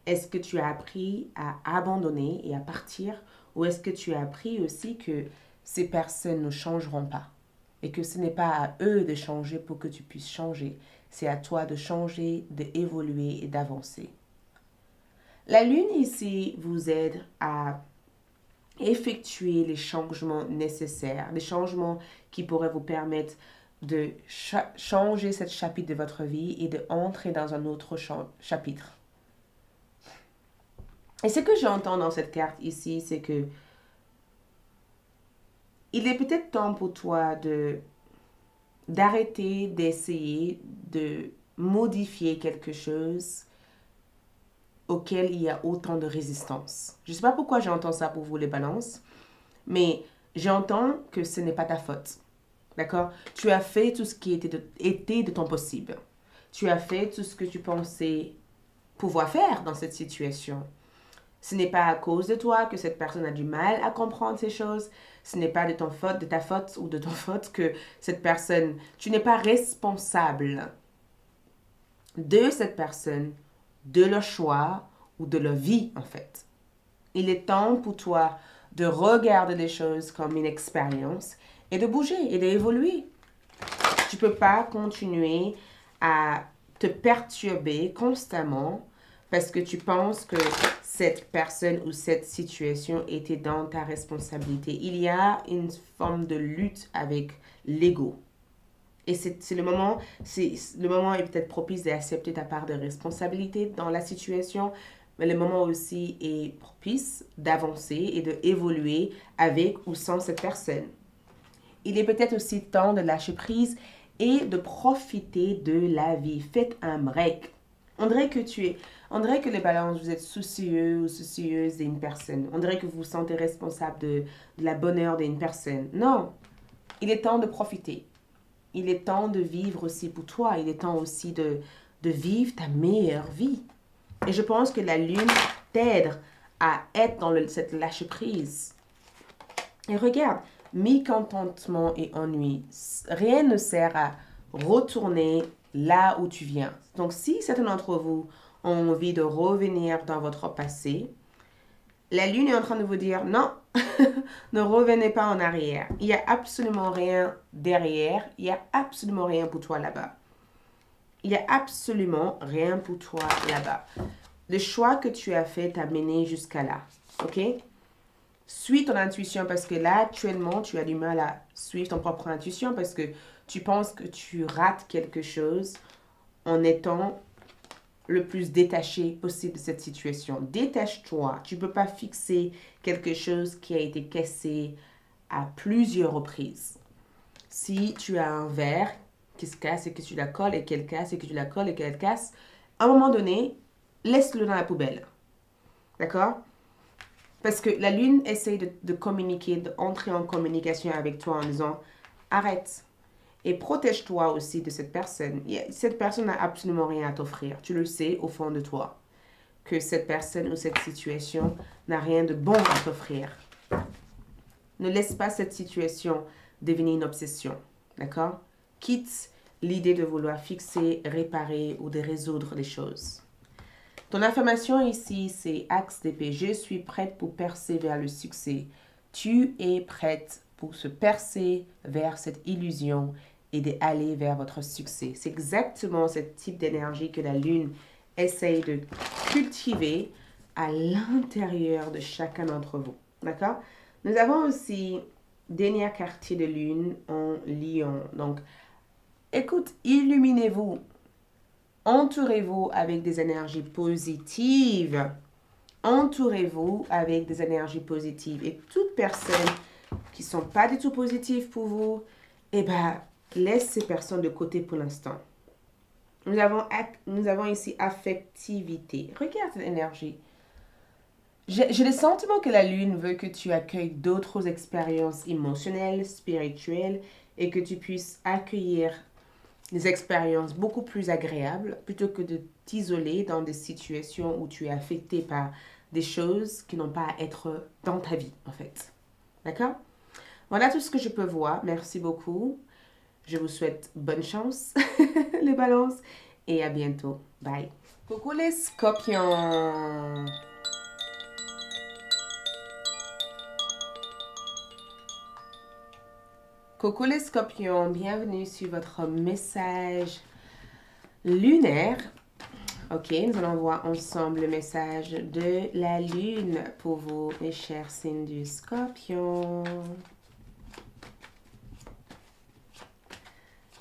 Est-ce que tu as appris à abandonner et à partir, ou est-ce que tu as appris aussi que ces personnes ne changeront pas et que ce n'est pas à eux de changer pour que tu puisses changer. C'est à toi de changer, d'évoluer et d'avancer. La lune ici vous aide à effectuer les changements nécessaires, les changements qui pourraient vous permettre de changer ce chapitre de votre vie et d'entrer dans un autre chapitre. Et ce que j'entends dans cette carte ici, c'est que il est peut-être temps pour toi d'arrêter d'essayer de modifier quelque chose auquel il y a autant de résistance. Je ne sais pas pourquoi j'entends ça pour vous les balances, mais j'entends que ce n'est pas ta faute. D'accord? Tu as fait tout ce qui était de ton possible. Tu as fait tout ce que tu pensais pouvoir faire dans cette situation. Ce n'est pas à cause de toi que cette personne a du mal à comprendre ces choses. Ce n'est pas de ta faute ou de ton faute que cette personne... Tu n'es pas responsable de cette personne, de leur choix ou de leur vie, en fait. Il est temps pour toi de regarder les choses comme une expérience et de bouger et d'évoluer. Tu ne peux pas continuer à te perturber constamment parce que tu penses que cette personne ou cette situation était dans ta responsabilité. Il y a une forme de lutte avec l'ego. Et le moment est peut-être propice d'accepter ta part de responsabilité dans la situation, mais le moment aussi est propice d'avancer et d'évoluer avec ou sans cette personne. Il est peut-être aussi temps de lâcher prise et de profiter de la vie. Faites un break. On dirait que les balances, vous êtes soucieux ou soucieuse d'une personne. On dirait que vous vous sentez responsable de la bonheur d'une personne. Non, il est temps de profiter. Il est temps de vivre aussi pour toi. Il est temps aussi de vivre ta meilleure vie. Et je pense que la lune t'aide à être dans cette lâcher-prise. Et regarde, mécontentement et ennui, rien ne sert à retourner là où tu viens. Donc, si certains d'entre vous ont envie de revenir dans votre passé, la lune est en train de vous dire non, ne revenez pas en arrière. Il n'y a absolument rien derrière. Il n'y a absolument rien pour toi là-bas. Il n'y a absolument rien pour toi là-bas. Le choix que tu as fait t'a mené jusqu'à là. OK? Suis ton intuition parce que là, actuellement, tu as du mal à suivre ton propre intuition parce que tu penses que tu rates quelque chose en étant le plus détaché possible de cette situation. Détache-toi. Tu ne peux pas fixer quelque chose qui a été cassé à plusieurs reprises. Si tu as un verre qui se casse et que tu la colles et qu'elle casse et que tu la colles et qu'elle casse, à un moment donné, laisse-le dans la poubelle. D'accord? Parce que la lune essaye de communiquer, d'entrer en communication avec toi en disant arrête et protège-toi aussi de cette personne. Cette personne n'a absolument rien à t'offrir. Tu le sais au fond de toi que cette personne ou cette situation n'a rien de bon à t'offrir. Ne laisse pas cette situation devenir une obsession. D'accord? Quitte l'idée de vouloir fixer, réparer ou de résoudre les choses. Ton affirmation ici, c'est axe d'épée. Je suis prête pour percer vers le succès. Tu es prête pour se percer vers cette illusion et d'aller vers votre succès. C'est exactement ce type d'énergie que la lune essaye de cultiver à l'intérieur de chacun d'entre vous. D'accord? Nous avons aussi dernier quartier de lune en lion. Donc, écoute, illuminez-vous. Entourez-vous avec des énergies positives. Entourez-vous avec des énergies positives. Et toute personne qui ne sont pas du tout positives pour vous, eh ben, laisse ces personnes de côté pour l'instant. Nous avons ici affectivité. Regarde cette énergie. J'ai le sentiment que la lune veut que tu accueilles d'autres expériences émotionnelles, spirituelles, et que tu puisses accueillir des expériences beaucoup plus agréables plutôt que de t'isoler dans des situations où tu es affecté par des choses qui n'ont pas à être dans ta vie, en fait. D'accord? Voilà tout ce que je peux voir. Merci beaucoup. Je vous souhaite bonne chance, les balances, et à bientôt. Bye. Coucou les scorpions. Coucou les scorpions, bienvenue sur votre message lunaire. Ok, nous allons voir ensemble le message de la lune pour vous, mes chers signes du scorpion.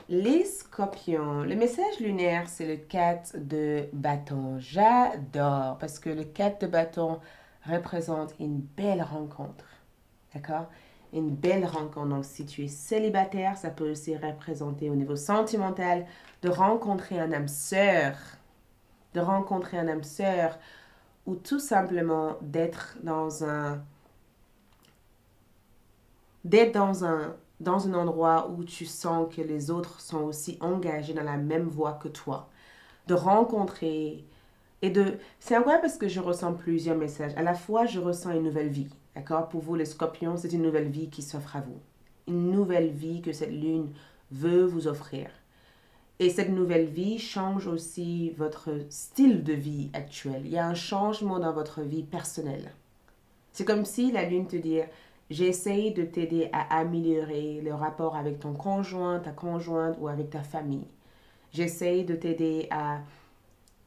Les scorpions, le message lunaire, c'est le 4 de bâton. J'adore parce que le 4 de bâton représente une belle rencontre. D'accord? Une belle rencontre. Donc, si tu es célibataire, ça peut aussi représenter au niveau sentimental de rencontrer un âme sœur. De rencontrer un âme sœur ou tout simplement d'être dans un endroit où tu sens que les autres sont aussi engagés dans la même voie que toi. De rencontrer et de... C'est incroyable parce que je ressens plusieurs messages. À la fois, je ressens une nouvelle vie. D'accord? Pour vous, les scorpions, c'est une nouvelle vie qui s'offre à vous. Une nouvelle vie que cette lune veut vous offrir. Et cette nouvelle vie change aussi votre style de vie actuel. Il y a un changement dans votre vie personnelle. C'est comme si la lune te dit, j'essaye de t'aider à améliorer le rapport avec ton conjoint, ta conjointe ou avec ta famille. J'essaye de t'aider à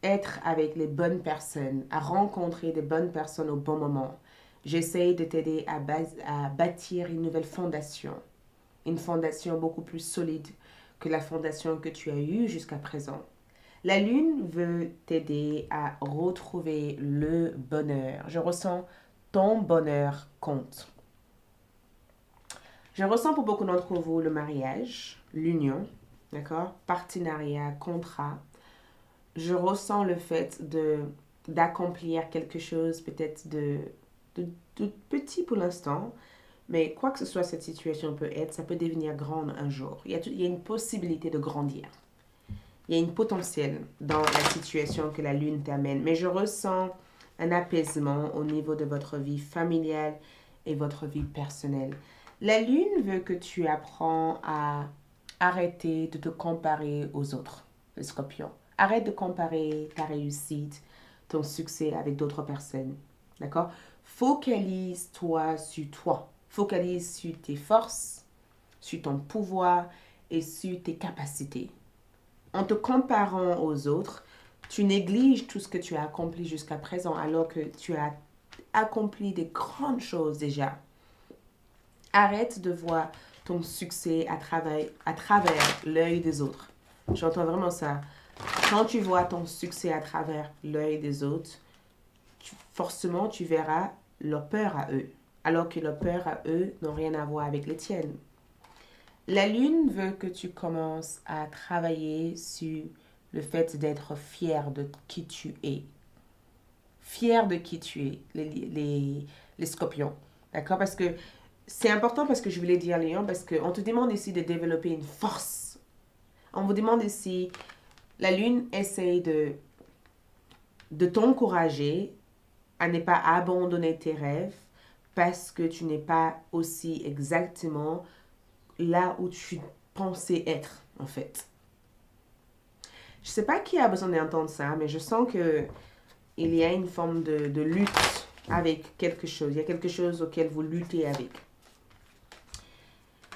être avec les bonnes personnes, à rencontrer des bonnes personnes au bon moment. J'essaye de t'aider à bâtir une nouvelle fondation. Une fondation beaucoup plus solide que la fondation que tu as eue jusqu'à présent. La lune veut t'aider à retrouver le bonheur. Je ressens ton bonheur compte. Je ressens pour beaucoup d'entre vous le mariage, l'union, d'accord? Partenariat, contrat. Je ressens le fait d'accomplir quelque chose peut-être de petit pour l'instant, mais quoi que ce soit cette situation peut être, ça peut devenir grande un jour. Il y a une possibilité de grandir. Il y a une potentiel dans la situation que la lune t'amène, mais je ressens un apaisement au niveau de votre vie familiale et votre vie personnelle. La lune veut que tu apprends à arrêter de te comparer aux autres, les scorpions. Arrête de comparer ta réussite, ton succès avec d'autres personnes. D'accord? Focalise-toi sur toi. Focalise sur tes forces, sur ton pouvoir et sur tes capacités. En te comparant aux autres, tu négliges tout ce que tu as accompli jusqu'à présent alors que tu as accompli des grandes choses déjà. Arrête de voir ton succès à travers l'œil des autres. J'entends vraiment ça. Quand tu vois ton succès à travers l'œil des autres, forcément tu verras leur peur à eux, alors que leurs peurs à eux n'ont rien à voir avec les tiennes. La lune veut que tu commences à travailler sur le fait d'être fier de qui tu es. Fier de qui tu es, les scorpions. D'accord? Parce que c'est important parce que je voulais dire, Lion, parce qu'on te demande ici de développer une force. On vous demande ici, la lune essaye de t'encourager à ne pas abandonner tes rêves parce que tu n'es pas aussi exactement là où tu pensais être, en fait. Je ne sais pas qui a besoin d'entendre ça, mais je sens que il y a une forme de lutte avec quelque chose. Il y a quelque chose auquel vous luttez avec.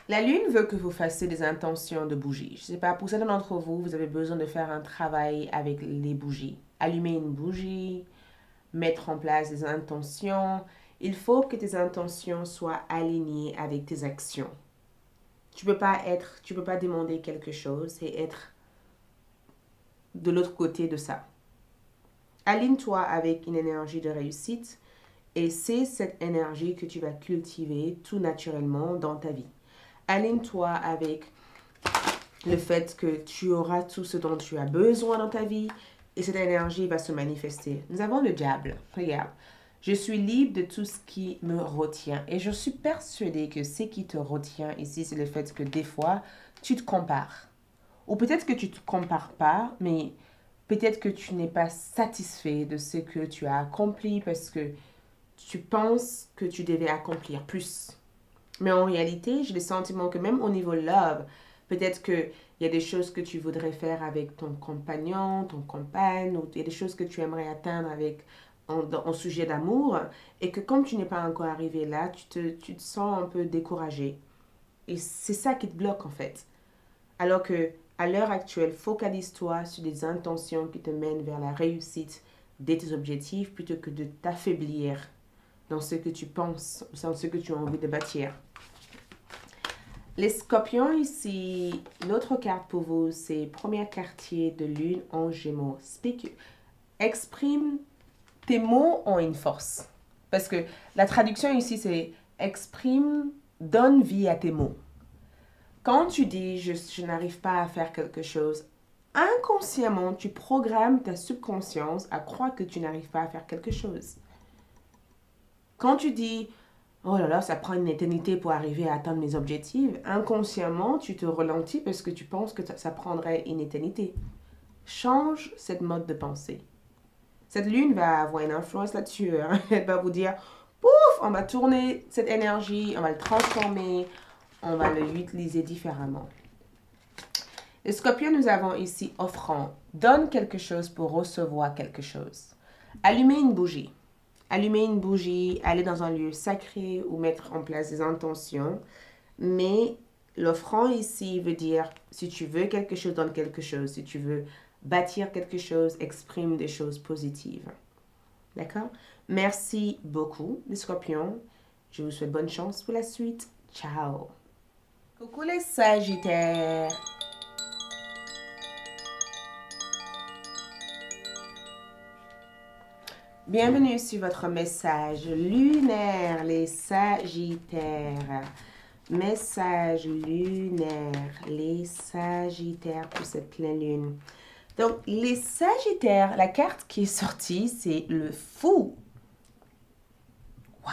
La lune veut que vous fassiez des intentions de bougies. Je ne sais pas, pour certains d'entre vous, vous avez besoin de faire un travail avec les bougies. Allumer une bougie, mettre en place des intentions. Il faut que tes intentions soient alignées avec tes actions. Tu peux pas demander quelque chose et être de l'autre côté de ça. Aligne-toi avec une énergie de réussite et c'est cette énergie que tu vas cultiver tout naturellement dans ta vie. Aligne-toi avec le fait que tu auras tout ce dont tu as besoin dans ta vie et cette énergie va se manifester. Nous avons le diable. Regarde. Je suis libre de tout ce qui me retient. Et je suis persuadée que ce qui te retient ici, c'est le fait que des fois, tu te compares. Ou peut-être que tu ne te compares pas, mais peut-être que tu n'es pas satisfait de ce que tu as accompli parce que tu penses que tu devais accomplir plus. Mais en réalité, j'ai le sentiment que même au niveau love, peut-être qu'il y a des choses que tu voudrais faire avec ton compagnon, ton compagne, ou il y a des choses que tu aimerais atteindre avec en sujet d'amour, et que comme tu n'es pas encore arrivé là, tu te sens un peu découragé. Et c'est ça qui te bloque en fait. Alors que à l'heure actuelle, focalise-toi sur des intentions qui te mènent vers la réussite de tes objectifs plutôt que de t'affaiblir dans ce que tu penses, dans ce que tu as envie de bâtir. Les scorpions ici, l'autre carte pour vous, c'est premier quartier de lune en Gémeaux. Exprime, tes mots ont une force. Parce que la traduction ici, c'est exprime, donne vie à tes mots. Quand tu dis je n'arrive pas à faire quelque chose, inconsciemment, tu programmes ta subconscience à croire que tu n'arrives pas à faire quelque chose. Quand tu dis oh là là, ça prend une éternité pour arriver à atteindre mes objectifs, inconsciemment, tu te ralentis parce que tu penses que ça prendrait une éternité. Change cette mode de pensée. Cette lune va avoir une influence là-dessus. Hein. Elle va vous dire, pouf, on va tourner cette énergie, on va le transformer, on va l'utiliser différemment. Les scorpions, nous avons ici offrant. Donne quelque chose pour recevoir quelque chose. Allumer une bougie. Allumer une bougie, aller dans un lieu sacré ou mettre en place des intentions. Mais l'offrant ici veut dire, si tu veux quelque chose, donne quelque chose. Si tu veux bâtir quelque chose, exprime des choses positives. D'accord? Merci beaucoup, les scorpions. Je vous souhaite bonne chance pour la suite. Ciao! Coucou les sagittaires! Bienvenue sur votre message lunaire, les sagittaires. Message lunaire, les sagittaires pour cette pleine lune. Donc, les sagittaires, la carte qui est sortie, c'est le fou. Wow!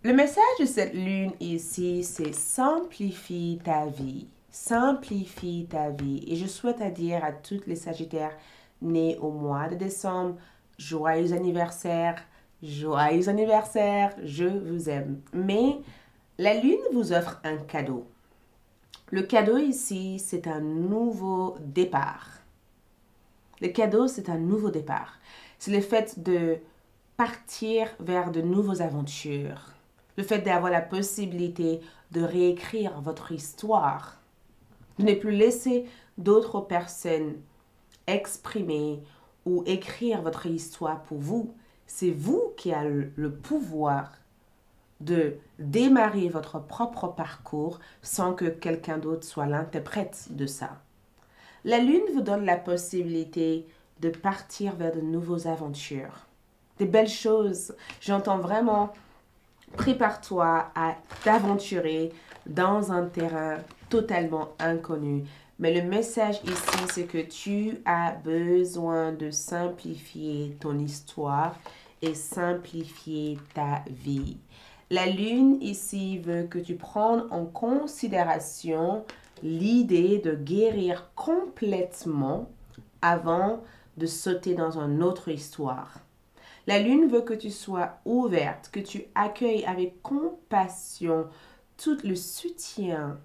Le message de cette lune ici, c'est simplifie ta vie. Simplifie ta vie. Et je souhaite à dire à toutes les sagittaires nés au mois de décembre, joyeux anniversaire, je vous aime. Mais la lune vous offre un cadeau. Le cadeau ici, c'est un nouveau départ. Le cadeau, c'est un nouveau départ. C'est le fait de partir vers de nouvelles aventures. Le fait d'avoir la possibilité de réécrire votre histoire. De ne plus laisser d'autres personnes exprimer ou écrire votre histoire pour vous. C'est vous qui avez le pouvoir de démarrer votre propre parcours sans que quelqu'un d'autre soit l'interprète de ça. La lune vous donne la possibilité de partir vers de nouvelles aventures. Des belles choses. J'entends vraiment, prépare-toi à t'aventurer dans un terrain totalement inconnu. Mais le message ici, c'est que tu as besoin de simplifier ton histoire et simplifier ta vie. La lune ici veut que tu prennes en considération l'idée de guérir complètement avant de sauter dans une autre histoire. La lune veut que tu sois ouverte, que tu accueilles avec compassion tout le soutien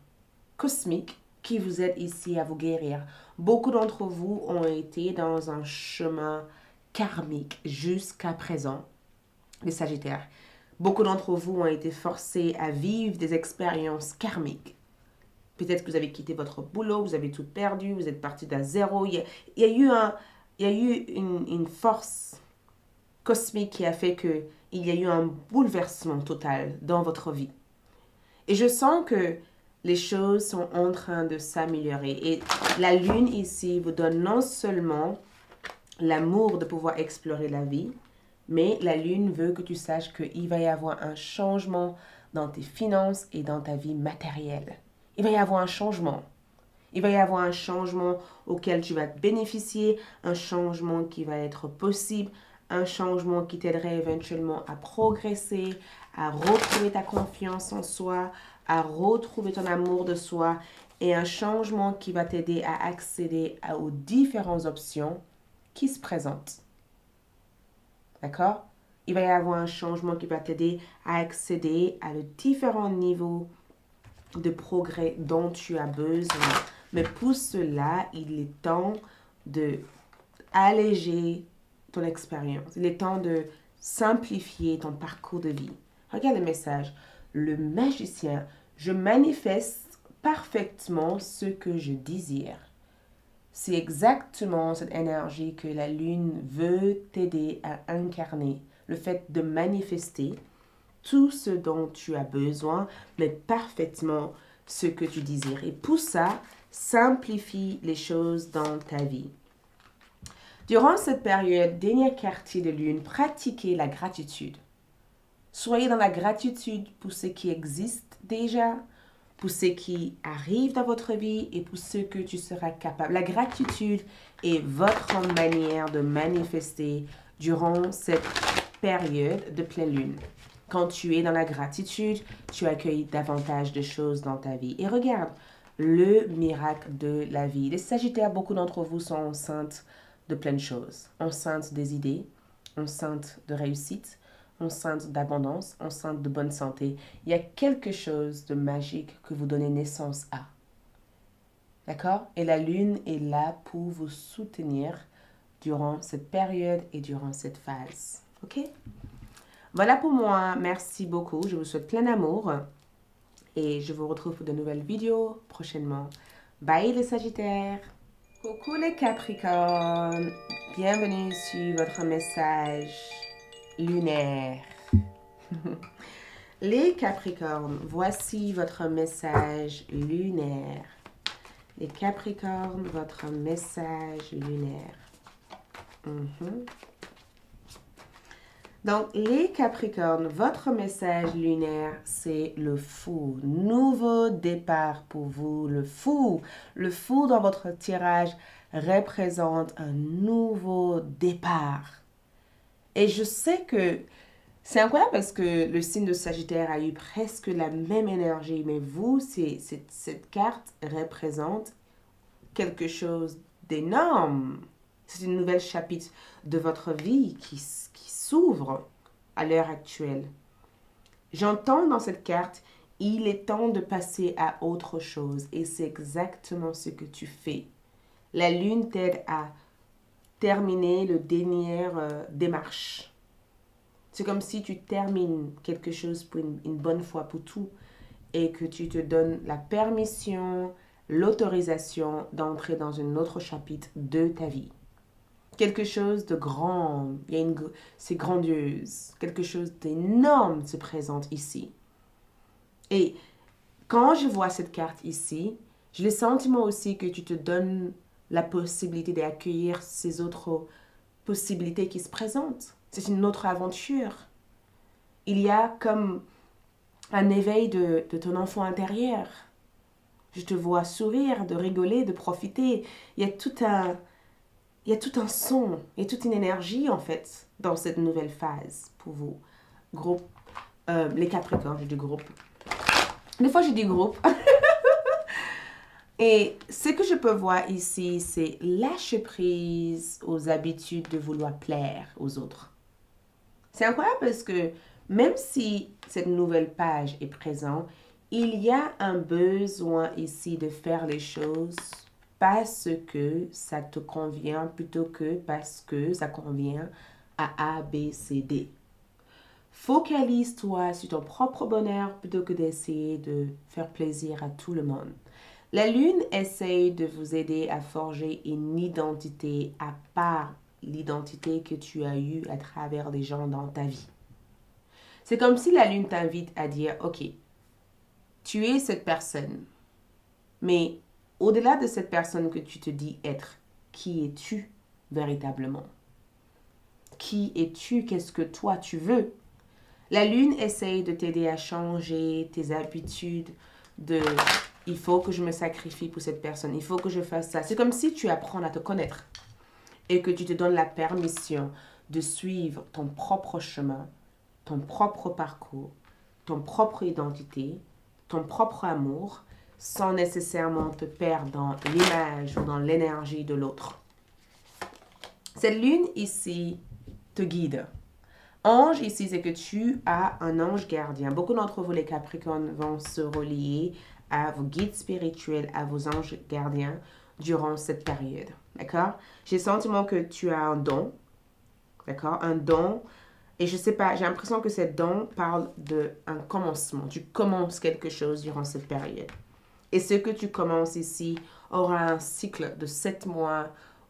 cosmique qui vous aide ici à vous guérir. Beaucoup d'entre vous ont été dans un chemin karmique jusqu'à présent, les Sagittaires. Beaucoup d'entre vous ont été forcés à vivre des expériences karmiques. Peut-être que vous avez quitté votre boulot, vous avez tout perdu, vous êtes parti d'à zéro. Il y a eu une force cosmique qui a fait qu'il y a eu un bouleversement total dans votre vie. Et je sens que les choses sont en train de s'améliorer. Et la lune ici vous donne non seulement l'amour de pouvoir explorer la vie, mais la lune veut que tu saches qu'il va y avoir un changement dans tes finances et dans ta vie matérielle. Il va y avoir un changement. Il va y avoir un changement auquel tu vas te bénéficier, un changement qui va être possible, un changement qui t'aiderait éventuellement à progresser, à retrouver ta confiance en soi, à retrouver ton amour de soi et un changement qui va t'aider à accéder aux différentes options qui se présentent. D'accord? Il va y avoir un changement qui va t'aider à accéder à de différents niveaux de progrès dont tu as besoin. Mais pour cela, il est temps de alléger ton expérience. Il est temps de simplifier ton parcours de vie. Regarde le message. Le magicien, je manifeste parfaitement ce que je désire. C'est exactement cette énergie que la lune veut t'aider à incarner. Le fait de manifester tout ce dont tu as besoin, mais parfaitement ce que tu désires. Et pour ça, simplifie les choses dans ta vie. Durant cette période, dernier quartier de lune, pratiquez la gratitude. Soyez dans la gratitude pour ce qui existe déjà, pour ce qui arrive dans votre vie et pour ce que tu seras capable. La gratitude est votre manière de manifester durant cette période de pleine lune. Quand tu es dans la gratitude, tu accueilles davantage de choses dans ta vie. Et regarde, le miracle de la vie. Les Sagittaires, beaucoup d'entre vous sont enceintes de plein de choses. Enceinte des idées, enceinte de réussite, enceinte d'abondance, enceinte de bonne santé. Il y a quelque chose de magique que vous donnez naissance à. D'accord? Et la lune est là pour vous soutenir durant cette période et durant cette phase. OK? Voilà pour moi. Merci beaucoup. Je vous souhaite plein d'amour. Et je vous retrouve pour de nouvelles vidéos prochainement. Bye les Sagittaires! Coucou les Capricornes! Bienvenue sur votre message lunaire. Les Capricornes, voici votre message lunaire. Les Capricornes, votre message lunaire. Donc, les Capricornes, votre message lunaire, c'est le fou. Nouveau départ pour vous, le fou. Le fou dans votre tirage représente un nouveau départ. Et je sais que c'est incroyable parce que le signe de Sagittaire a eu presque la même énergie. Mais vous, cette carte représente quelque chose d'énorme. C'est une nouvelle chapitre de votre vie qui s'ouvre à l'heure actuelle. J'entends dans cette carte, il est temps de passer à autre chose. Et c'est exactement ce que tu fais. La lune t'aide à terminer le dernière démarche. C'est comme si tu termines quelque chose pour une bonne fois pour tout et que tu te donnes la permission, l'autorisation d'entrer dans un autre chapitre de ta vie. Quelque chose de grand, c'est grandiose, quelque chose d'énorme se présente ici. Et quand je vois cette carte ici, j'ai le sentiment aussi que tu te donnes la possibilité d'accueillir ces autres possibilités qui se présentent. C'est une autre aventure. Il y a comme un éveil de ton enfant intérieur. Je te vois sourire, de rigoler, de profiter. Il y a tout un son, il y a toute une énergie en fait dans cette nouvelle phase pour vous. Groupe, les Capricornes, je dis groupe. Des fois, je dis groupe. Et ce que je peux voir ici, c'est lâcher prise aux habitudes de vouloir plaire aux autres. C'est incroyable parce que même si cette nouvelle page est présente, il y a un besoin ici de faire les choses parce que ça te convient plutôt que parce que ça convient à A, B, C, D. Focalise-toi sur ton propre bonheur plutôt que d'essayer de faire plaisir à tout le monde. La lune essaye de vous aider à forger une identité à part l'identité que tu as eue à travers les gens dans ta vie. C'est comme si la lune t'invite à dire, ok, tu es cette personne, mais au-delà de cette personne que tu te dis être, qui es-tu véritablement? Qui es-tu? Qu'est-ce que toi tu veux? La lune essaye de t'aider à changer tes habitudes de « il faut que je me sacrifie pour cette personne, il faut que je fasse ça ». C'est comme si tu apprends à te connaître et que tu te donnes la permission de suivre ton propre chemin, ton propre parcours, ton propre identité, ton propre amour, sans nécessairement te perdre dans l'image ou dans l'énergie de l'autre. Cette lune ici te guide. Ange ici, c'est que tu as un ange gardien. Beaucoup d'entre vous, les Capricornes, vont se relier à vos guides spirituels, à vos anges gardiens durant cette période. D'accord? J'ai le sentiment que tu as un don. D'accord? Un don. Et je sais pas, j'ai l'impression que ce don parle d'un commencement. Tu commences quelque chose durant cette période. Et ce que tu commences ici aura un cycle de 7 mois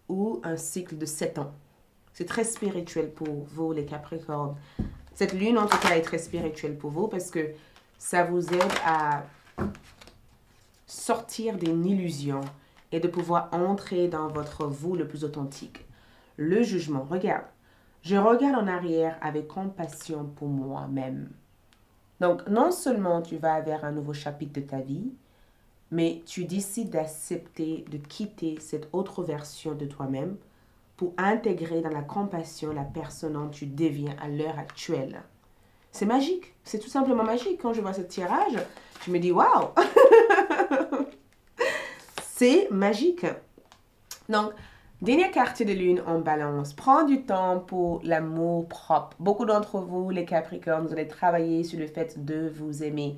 ou un cycle de 7 ans. C'est très spirituel pour vous, les Capricornes. Cette lune, en tout cas, est très spirituelle pour vous parce que ça vous aide à sortir d'une illusion et de pouvoir entrer dans votre vous le plus authentique. Le jugement, regarde. Je regarde en arrière avec compassion pour moi-même. Donc, non seulement tu vas vers un nouveau chapitre de ta vie, mais tu décides d'accepter, de quitter cette autre version de toi-même pour intégrer dans la compassion la personne dont tu deviens à l'heure actuelle. C'est magique. C'est tout simplement magique. Quand je vois ce tirage, je me dis, waouh! C'est magique. Donc, dernier quartier de lune en balance. Prends du temps pour l'amour propre. Beaucoup d'entre vous, les Capricornes, vous allez travailler sur le fait de vous aimer.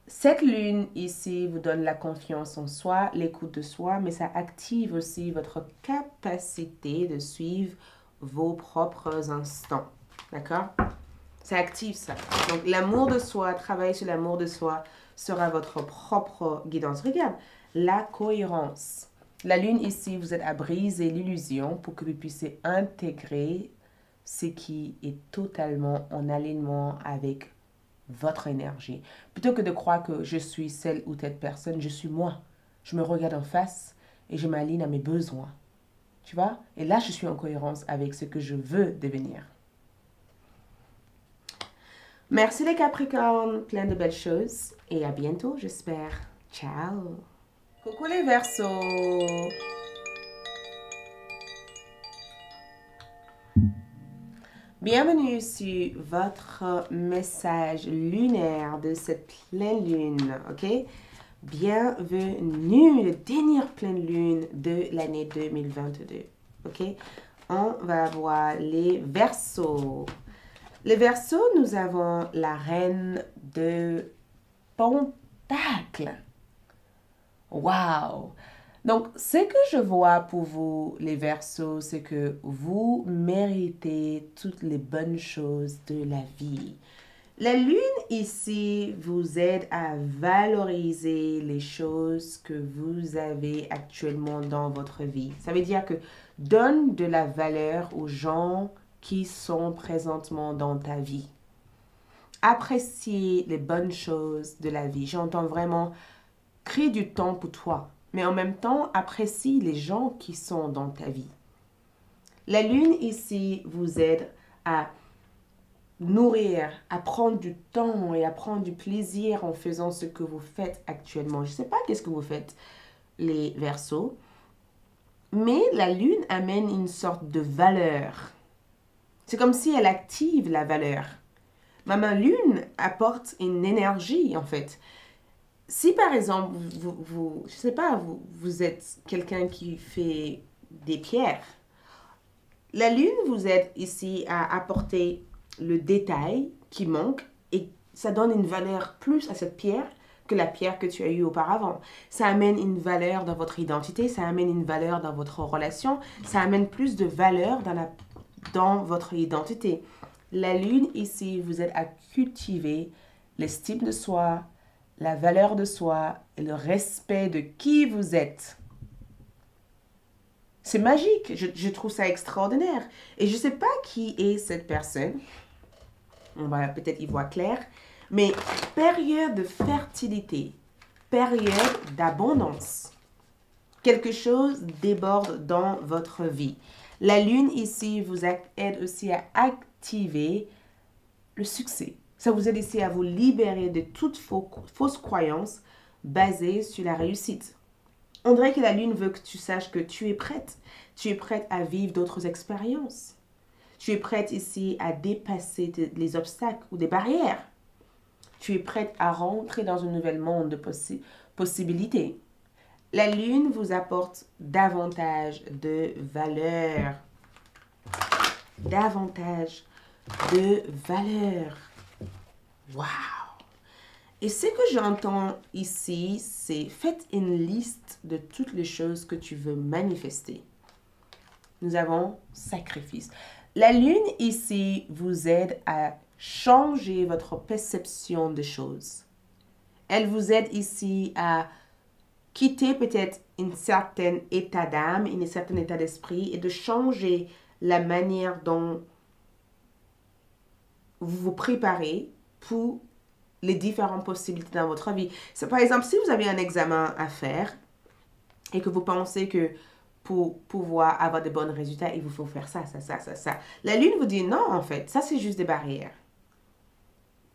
Cette lune ici vous donne la confiance en soi, l'écoute de soi, mais ça active aussi votre capacité de suivre vos propres instants. D'accord? Ça active ça. Donc, l'amour de soi, travailler sur l'amour de soi sera votre propre guidance. Regarde, la cohérence. La lune ici, vous êtes à briser l'illusion pour que vous puissiez intégrer ce qui est totalement en alignement avec votre énergie. Plutôt que de croire que je suis celle ou telle personne, je suis moi. Je me regarde en face et je m'aligne à mes besoins. Tu vois? Et là, je suis en cohérence avec ce que je veux devenir. Merci les Capricornes, plein de belles choses et à bientôt, j'espère. Ciao! Coucou les Verseaux! Bienvenue sur votre message lunaire de cette pleine lune, ok? Bienvenue, le dernier pleine lune de l'année 2022, ok? On va voir les Verseaux. Les Verseaux, nous avons la reine de Pentacles. Wow! Donc, ce que je vois pour vous, les Verseaux, c'est que vous méritez toutes les bonnes choses de la vie. La lune ici vous aide à valoriser les choses que vous avez actuellement dans votre vie. Ça veut dire que donne de la valeur aux gens qui sont présentement dans ta vie. Appréciez les bonnes choses de la vie. J'entends vraiment créer du temps pour toi. Mais en même temps, apprécie les gens qui sont dans ta vie. La lune ici vous aide à nourrir, à prendre du temps et à prendre du plaisir en faisant ce que vous faites actuellement. Je ne sais pas qu'est-ce que vous faites, les Verseaux, mais la lune amène une sorte de valeur. C'est comme si elle active la valeur. Ma lune apporte une énergie, en fait. Si par exemple, je sais pas, vous êtes quelqu'un qui fait des pierres, la lune vous aide ici à apporter le détail qui manque et ça donne une valeur plus à cette pierre que la pierre que tu as eue auparavant. Ça amène une valeur dans votre identité, ça amène une valeur dans votre relation, ça amène plus de valeur dans votre identité. La lune ici vous aide à cultiver l'estime de soi, la valeur de soi et le respect de qui vous êtes. C'est magique, je trouve ça extraordinaire. Et je ne sais pas qui est cette personne. On va peut-être y voir clair. Mais période de fertilité, période d'abondance. Quelque chose déborde dans votre vie. La lune ici vous aide aussi à activer le succès. Ça vous aide ici à vous libérer de toutes fausses croyances basées sur la réussite. On dirait que la lune veut que tu saches que tu es prête. Tu es prête à vivre d'autres expériences. Tu es prête ici à dépasser les obstacles ou des barrières. Tu es prête à rentrer dans un nouvel monde de possibilités. La lune vous apporte davantage de valeur. Davantage de valeur. Wow! Et ce que j'entends ici, c'est faites une liste de toutes les choses que tu veux manifester. Nous avons sacrifice. La lune ici vous aide à changer votre perception des choses. Elle vous aide ici à quitter peut-être un certain état d'âme, un certain état d'esprit et de changer la manière dont vous vous préparez pour les différentes possibilités dans votre vie. C'est, par exemple, si vous avez un examen à faire et que vous pensez que pour pouvoir avoir de bons résultats, il vous faut faire ça. La lune vous dit non, en fait, ça c'est juste des barrières.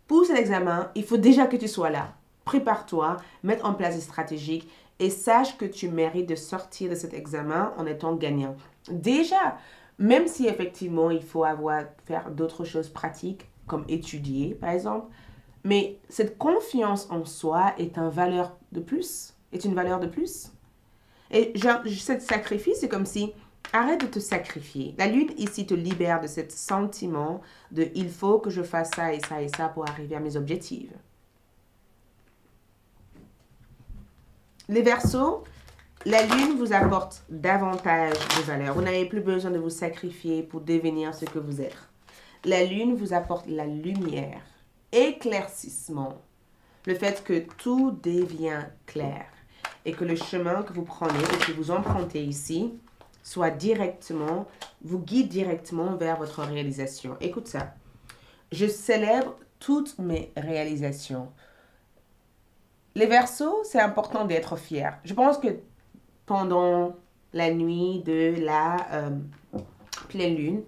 Pour cet examen, il faut déjà que tu sois là. Prépare-toi, mets en place des stratégies et sache que tu mérites de sortir de cet examen en étant gagnant. Déjà, même si effectivement il faut faire d'autres choses pratiques comme étudier par exemple, mais cette confiance en soi est une valeur de plus. Et ce sacrifice, c'est comme si, arrête de te sacrifier. La lune ici te libère de ce sentiment de il faut que je fasse ça et ça et ça pour arriver à mes objectifs. Les Verseaux, la lune vous apporte davantage de valeur. Vous n'avez plus besoin de vous sacrifier pour devenir ce que vous êtes. La lune vous apporte la lumière, éclaircissement, le fait que tout devient clair et que le chemin que vous prenez et que vous empruntez ici vous guide directement vers votre réalisation. Écoute ça. Je célèbre toutes mes réalisations. Les Verseaux, c'est important d'être fier. Je pense que pendant la nuit de la pleine lune,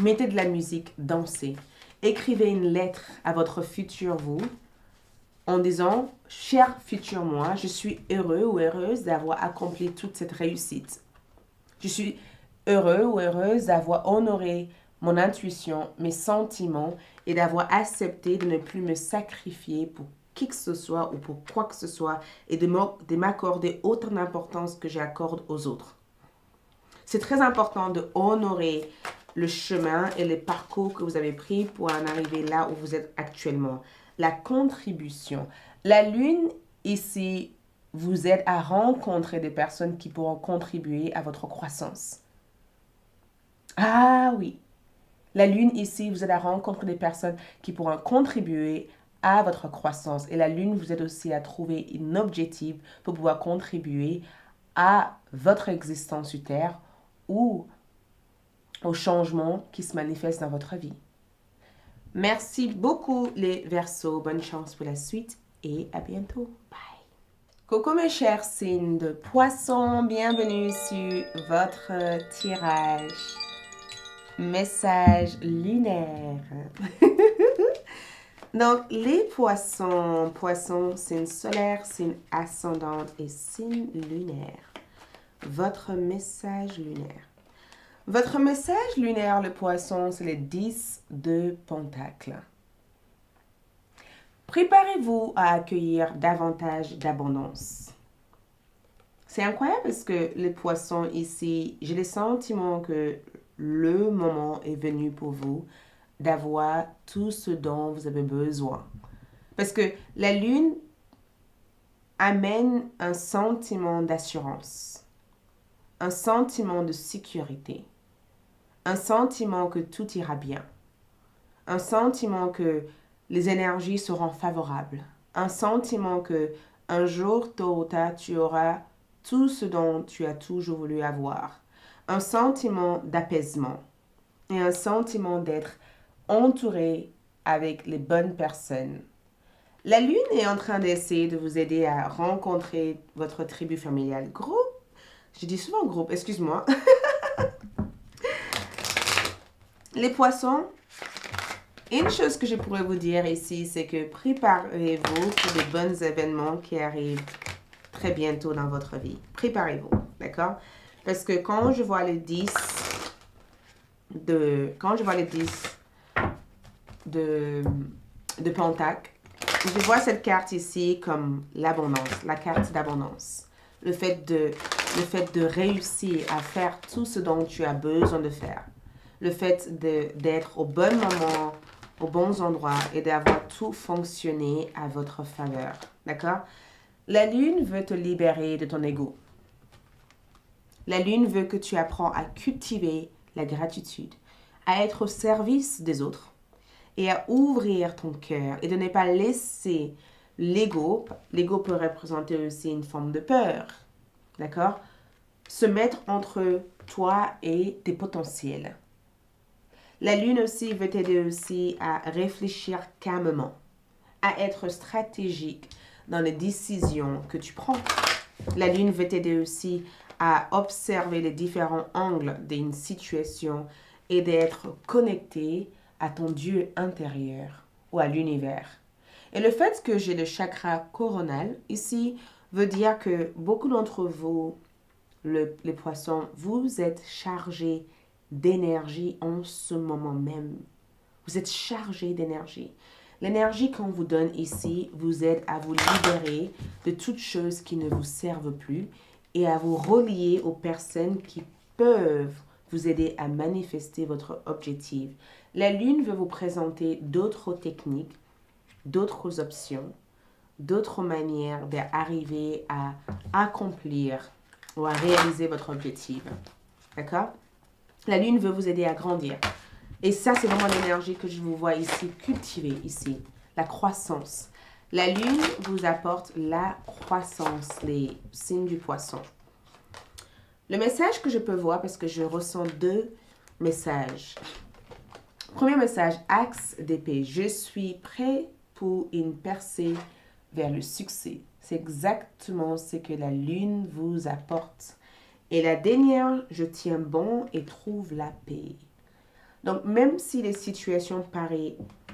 mettez de la musique, dansez. Écrivez une lettre à votre futur vous en disant « Cher futur moi, je suis heureux ou heureuse d'avoir accompli toute cette réussite. Je suis heureux ou heureuse d'avoir honoré mon intuition, mes sentiments et d'avoir accepté de ne plus me sacrifier pour qui que ce soit ou pour quoi que ce soit et de m'accorder autant d'importance que j'accorde aux autres. » C'est très important de honorer le chemin et le parcours que vous avez pris pour en arriver là où vous êtes actuellement. La contribution. La lune ici vous aide à rencontrer des personnes qui pourront contribuer à votre croissance. Ah oui, la lune ici vous aide à rencontrer des personnes qui pourront contribuer à votre croissance. Et la lune vous aide aussi à trouver un objectif pour pouvoir contribuer à votre existence sur Terre ou au changement qui se manifeste dans votre vie. Merci beaucoup les Verseaux. Bonne chance pour la suite et à bientôt. Bye. Coucou mes chers signes de poisson. Bienvenue sur votre tirage. Message lunaire. Donc, les poissons. Poissons, signe solaire, signe ascendante et signe lunaire. Votre message lunaire. Votre message lunaire, le poisson, c'est le 10 de Pentacles. Préparez-vous à accueillir davantage d'abondance. C'est incroyable parce que les poissons ici, j'ai le sentiment que le moment est venu pour vous d'avoir tout ce dont vous avez besoin. Parce que la lune amène un sentiment d'assurance, un sentiment de sécurité, un sentiment que tout ira bien, un sentiment que les énergies seront favorables, un sentiment que un jour, tôt ou tard, tu auras tout ce dont tu as toujours voulu avoir, un sentiment d'apaisement et un sentiment d'être entouré avec les bonnes personnes. La lune est en train d'essayer de vous aider à rencontrer votre tribu familiale. Groupe, je dis souvent groupe, excuse-moi. Les poissons, une chose que je pourrais vous dire ici, c'est que préparez-vous pour des bons événements qui arrivent très bientôt dans votre vie. Préparez-vous, d'accord? Parce que quand je vois le 10 de Pentacle, je vois cette carte ici comme l'abondance, la carte d'abondance. Le fait de réussir à faire tout ce dont tu as besoin de faire. Le fait d'être au bon moment, aux bons endroits et d'avoir tout fonctionné à votre faveur. D'accord? La lune veut te libérer de ton ego. La lune veut que tu apprends à cultiver la gratitude, à être au service des autres et à ouvrir ton cœur et de ne pas laisser l'ego, l'ego peut représenter aussi une forme de peur, d'accord? Se mettre entre toi et tes potentiels. La lune aussi veut t'aider aussi à réfléchir calmement, à être stratégique dans les décisions que tu prends. La lune veut t'aider aussi à observer les différents angles d'une situation et d'être connecté à ton Dieu intérieur ou à l'univers. Et le fait que j'ai le chakra coronal ici veut dire que beaucoup d'entre vous, les poissons, vous êtes chargés d'énergie en ce moment même. Vous êtes chargés d'énergie. L'énergie qu'on vous donne ici vous aide à vous libérer de toutes choses qui ne vous servent plus et à vous relier aux personnes qui peuvent vous aider à manifester votre objectif. La lune veut vous présenter d'autres techniques, d'autres options, d'autres manières d'arriver à accomplir ou à réaliser votre objectif. D'accord? La lune veut vous aider à grandir. Et ça, c'est vraiment l'énergie que je vous vois ici, cultiver ici. La croissance. La lune vous apporte la croissance, les signes du poisson. Le message que je peux voir, parce que je ressens deux messages. Premier message, axe d'épée. Je suis prêt pour une percée vers le succès. C'est exactement ce que la lune vous apporte. Et la dernière, je tiens bon et trouve la paix. Donc, même si les situations paraissent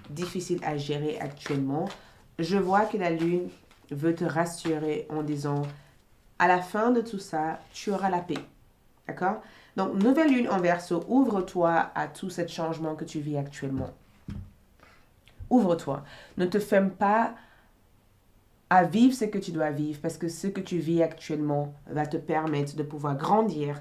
difficiles à gérer actuellement, je vois que la lune veut te rassurer en disant, à la fin de tout ça, tu auras la paix. D'accord? Donc, nouvelle lune en Verseau, ouvre-toi à tout ce changement que tu vis actuellement. Ouvre-toi. Ne te ferme pas à vivre ce que tu dois vivre parce que ce que tu vis actuellement va te permettre de pouvoir grandir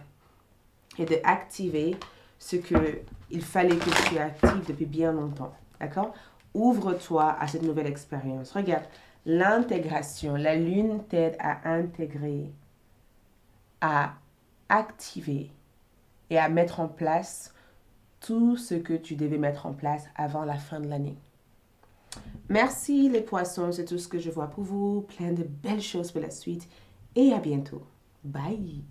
et d'activer ce qu'il fallait que tu actives depuis bien longtemps. D'accord? Ouvre-toi à cette nouvelle expérience. Regarde, l'intégration. La lune t'aide à intégrer, à activer et à mettre en place tout ce que tu devais mettre en place avant la fin de l'année. Merci les poissons, c'est tout ce que je vois pour vous. Plein de belles choses pour la suite et à bientôt. Bye!